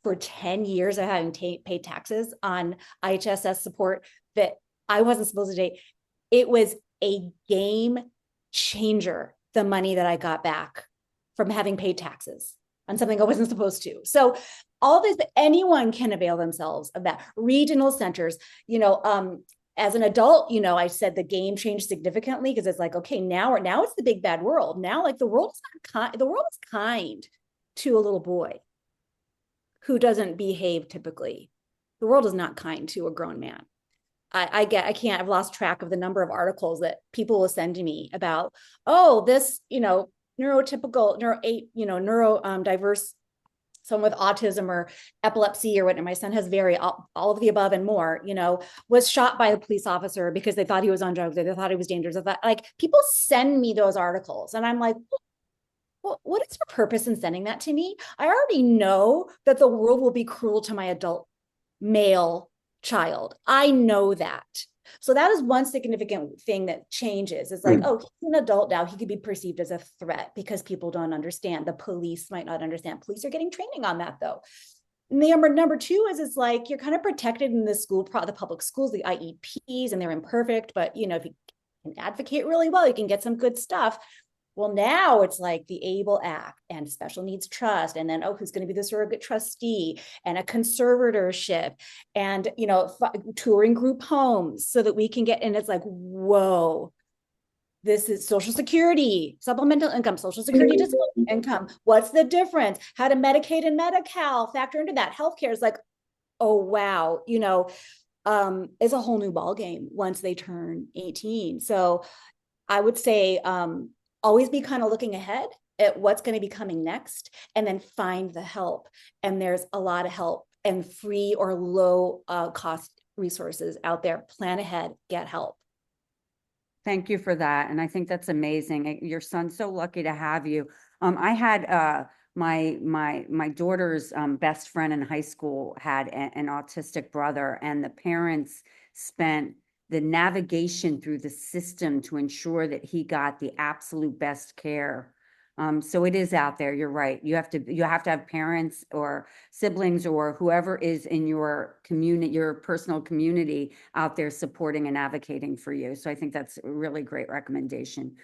for 10 years of having paid taxes on IHSS support that I wasn't supposed to take. It was a game changer, the money that I got back from having paid taxes on something I wasn't supposed to. So all this, anyone can avail themselves of that. Regional centers, as an adult, I said the game changed significantly, because it's like, okay, now it's the big bad world. Now, like, the world is kind to a little boy who doesn't behave typically. The world is not kind to a grown man. I've lost track of the number of articles that people will send to me about, this, neurotypical, neurodiverse, someone with autism or epilepsy or whatever. My son has all of the above and more, was shot by a police officer because they thought he was on drugs, or they thought he was dangerous. Like, people send me those articles, and I'm like, well, what is your purpose in sending that to me? I already know that the world will be cruel to my adult male child. I know that. So that is one significant thing that changes. It's like, oh, he's an adult now. He could be perceived as a threat because people don't understand. The police might not understand. Police are getting training on that, though. Number two is it's like you're kind of protected in the public schools, the IEPs, and they're imperfect. But if you can advocate really well, you can get some good stuff. Well, now it's like the ABLE Act and special needs trust, and then, who's going to be the surrogate trustee, and a conservatorship, and, touring group homes so that we can get, and it's like, whoa, this is Social Security, supplemental income, Social Security disability income. What's the difference? How do Medicaid and Medi-Cal factor into that? Healthcare is like, oh, wow, it's a whole new ballgame once they turn 18. So I would say, always be kind of looking ahead at what's going to be coming next, and then find the help. And there's a lot of help and free or low cost resources out there. Plan ahead, get help. Thank you for that. And I think that's amazing. Your son's so lucky to have you. I had my daughter's best friend in high school had an autistic brother, and the parents spent the navigation through the system to ensure that he got the absolute best care. So it is out there. You're right. You have to have parents or siblings or whoever is in your community, your personal community out there supporting and advocating for you. So I think that's a really great recommendation.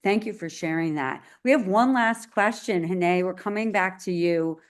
Thank you for sharing that. We have one last question, Hene. We're coming back to you.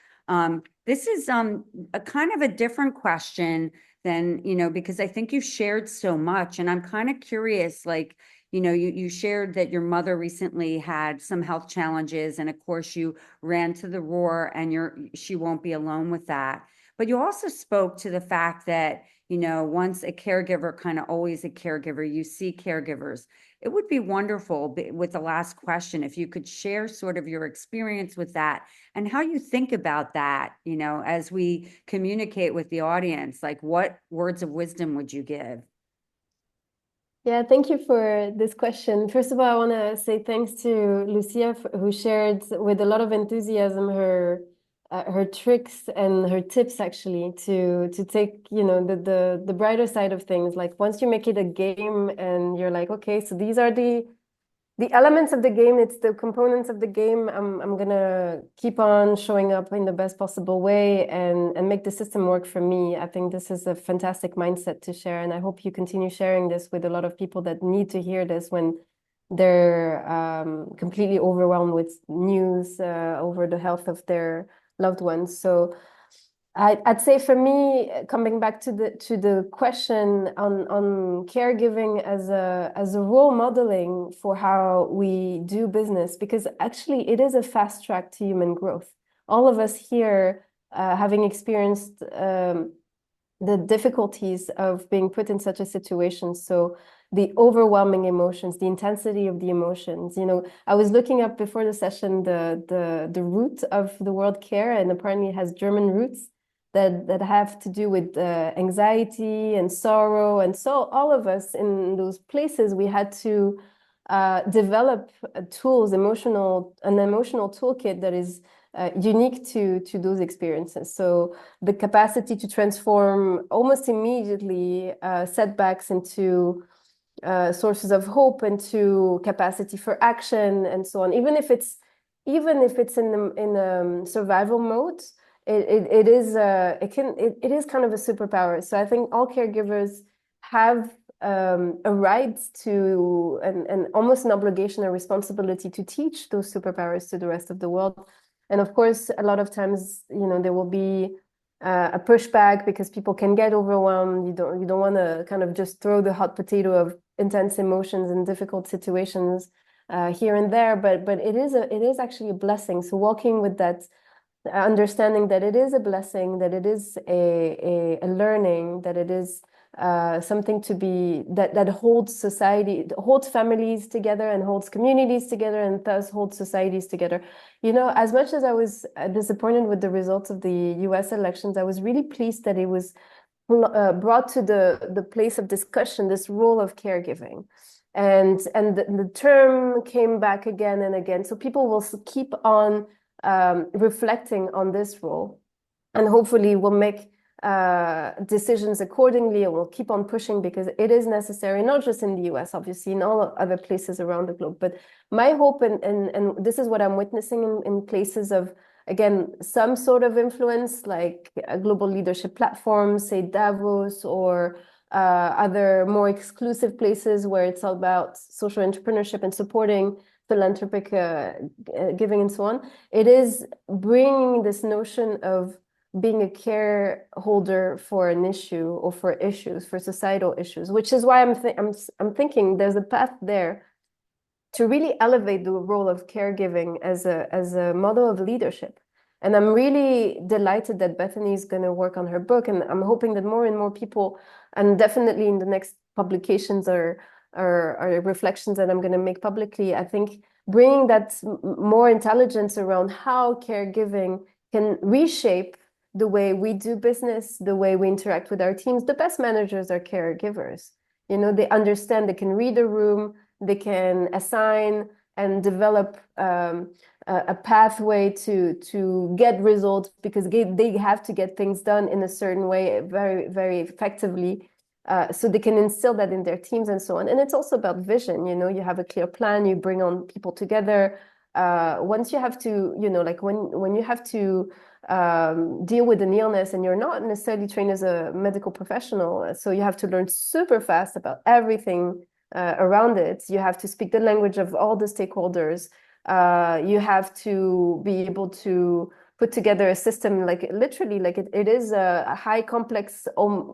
This is a kind of a different question than, because I think you've shared so much, and I'm kind of curious, like, you shared that your mother recently had some health challenges, and of course you ran to the roar, and she won't be alone with that. But you also spoke to the fact that, once a caregiver, kind of always a caregiver, you see caregivers. It would be wonderful with the last question, if you could share sort of your experience with that and how you think about that, as we communicate with the audience, like what words of wisdom would you give? Yeah, thank you for this question. First of all, I want to say thanks to Lucia, who shared with a lot of enthusiasm her tricks and her tips, actually, to take the brighter side of things. Like, once you make it a game and you're like, okay, so these are the elements of the game, it's the components of the game. I'm gonna keep on showing up in the best possible way and make the system work for me. I think this is a fantastic mindset to share, and I hope you continue sharing this with a lot of people that need to hear this when they're completely overwhelmed with news over the health of their loved ones. So I'd say, for me, coming back to the question on caregiving as a role modeling for how we do business, because actually it is a fast track to human growth. All of us here, having experienced the difficulties of being put in such a situation, so the overwhelming emotions, the intensity of the emotions. I was looking up before the session the root of the word care, and apparently it has German roots that have to do with anxiety and sorrow. And so all of us in those places, we had to develop tools, an emotional toolkit that is unique to those experiences. So the capacity to transform almost immediately setbacks into sources of hope, into capacity for action, and so on. Even if it's in survival mode, it is kind of a superpower. So I think all caregivers have a right to, and almost an obligation, a responsibility to teach those superpowers to the rest of the world. And of course, a lot of times, there will be a pushback because people can get overwhelmed. You don't want to kind of just throw the hot potato of intense emotions and difficult situations here and there, but it is actually a blessing. So walking with that understanding that it is a blessing, that it is a learning, that it is something to be that holds society, holds families together, and holds communities together, and thus holds societies together. As much as I was disappointed with the results of the US elections, I was really pleased that it was brought to the place of discussion, this role of caregiving. And the term came back again and again. So people will keep on reflecting on this role, and hopefully will make decisions accordingly, and we'll keep on pushing because it is necessary, not just in the US, obviously, in all other places around the globe. But my hope, and this is what I'm witnessing in places of, again, some sort of influence, like global leadership platforms, say Davos, or other more exclusive places where it's all about social entrepreneurship and supporting philanthropic giving and so on. It is bringing this notion of being a care holder for an issue or for issues, for societal issues, which is why I'm thinking there's a path there to really elevate the role of caregiving as a model of leadership. And I'm really delighted that Bethany is going to work on her book, and I'm hoping that more and more people, and definitely in the next publications or reflections that I'm going to make publicly, I think bringing that more intelligence around how caregiving can reshape the way we do business, the way we interact with our teams. The best managers are caregivers. You know, they understand, they can read a room, they can assign and develop a pathway to get results, because they have to get things done in a certain way very, very effectively. So they can instill that in their teams and so on. And it's also about vision. You know, you have a clear plan, you bring on people together. Once you have to, you know, like when you have to deal with an illness and you're not necessarily trained as a medical professional, so you have to learn super fast about everything around it. You have to speak the language of all the stakeholders. You have to be able to put together a system, like literally, like it is a high complex,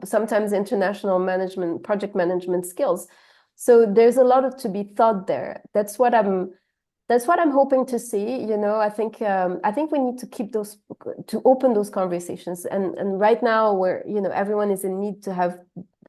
sometimes international management, project management skills. So there's a lot to be thought there. That's what I'm hoping to see. You know, I think we need to keep to open those conversations. And right now, where, you know, everyone is in need to have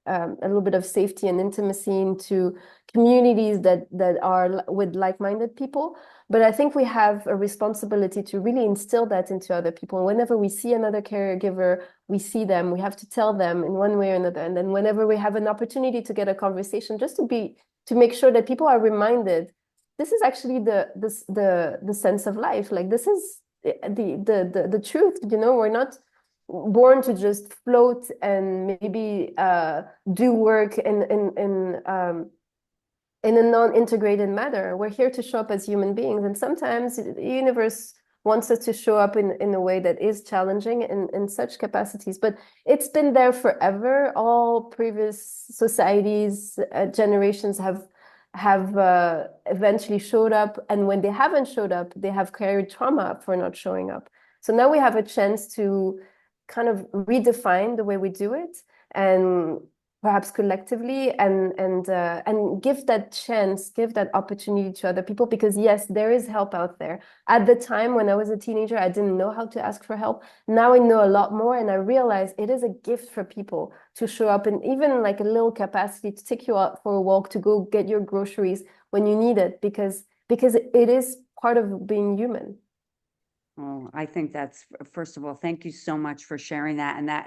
a little bit of safety and intimacy into communities that are with like-minded people. But I think we have a responsibility to really instill that into other people. And whenever we see another caregiver, we see them, we have to tell them in one way or another. And then whenever we have an opportunity to get a conversation, just to make sure that people are reminded, this is actually the sense of life. Like, this is the truth. You know, we're not born to just float and maybe do work in a non-integrated manner. We're here to show up as human beings, and sometimes the universe wants us to show up in a way that is challenging in such capacities. But it's been there forever. All previous societies, generations have eventually showed up, and when they haven't showed up, they have carried trauma for not showing up. So now we have a chance to kind of redefine the way we do it, and perhaps collectively, and give that chance, give that opportunity to other people, because yes, there is help out there. At the time when I was a teenager, I didn't know how to ask for help. Now I know a lot more, and I realize it is a gift for people to show up in even like a little capacity, to take you out for a walk, to go get your groceries when you need it, because it is part of being human. Oh, I think that's, first of all, thank you so much for sharing that. And that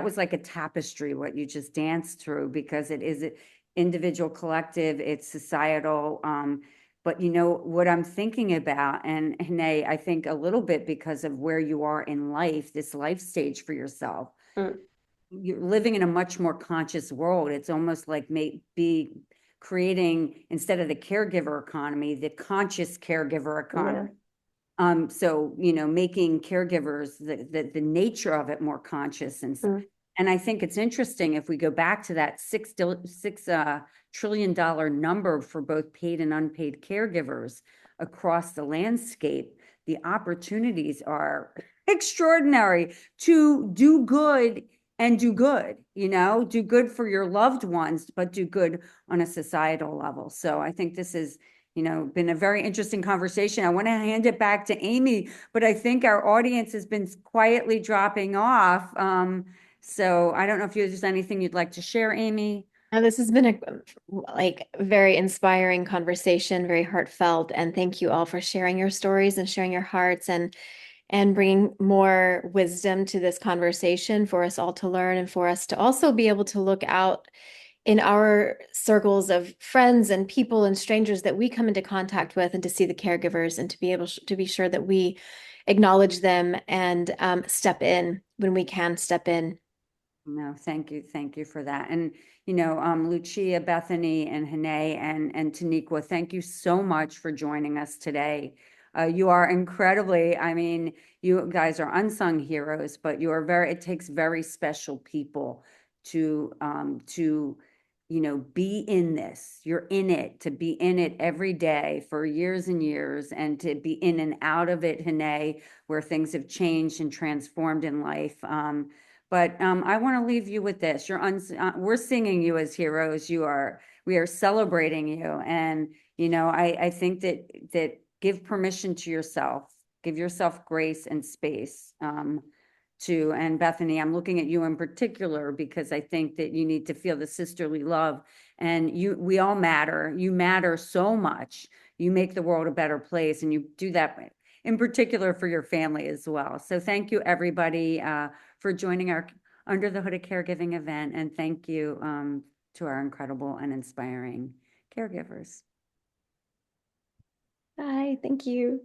was like a tapestry, what you just danced through, because it is individual, collective, it's societal. But you know, what I'm thinking about, and Hene, I think a little bit because of where you are in life, this life stage for yourself, you're living in a much more conscious world. It's almost like maybe creating, instead of the caregiver economy, the conscious caregiver economy. Yeah. So, you know, making caregivers, the nature of it more conscious. And I think it's interesting, if we go back to that $6 trillion number for both paid and unpaid caregivers across the landscape, the opportunities are extraordinary to do good and do good, you know, do good for your loved ones, but do good on a societal level. So I think this is, you know, been a very interesting conversation. I want to hand it back to Amy, but I think our audience has been quietly dropping off. So I don't know if there's anything you'd like to share, Amy. This has been a very inspiring conversation, very heartfelt, and thank you all for sharing your stories and sharing your hearts and bringing more wisdom to this conversation for us all to learn, and for us to also be able to look out in our circles of friends and people and strangers that we come into contact with, and to see the caregivers, and to be able to be sure that we acknowledge them and step in when we can step in. No, thank you. Thank you for that. And, Lucia, Bethany, and Hene and Taniqua, thank you so much for joining us today. You are incredibly, I mean, you guys are unsung heroes, but it takes very special people to, be in this. You're in it, to be in it every day for years and years, and to be in and out of it, Hene, where things have changed and transformed in life. But I want to leave you with this. We're singing you as heroes. We are celebrating you. And, I think that give permission to yourself, give yourself grace and space and Bethany, I'm looking at you in particular because I think that you need to feel the sisterly love, and we all matter. You matter so much. You make the world a better place, and you do that in particular for your family as well. So thank you, everybody, for joining our Under the Hood of Caregiving event. And thank you to our incredible and inspiring caregivers. Bye. Thank you.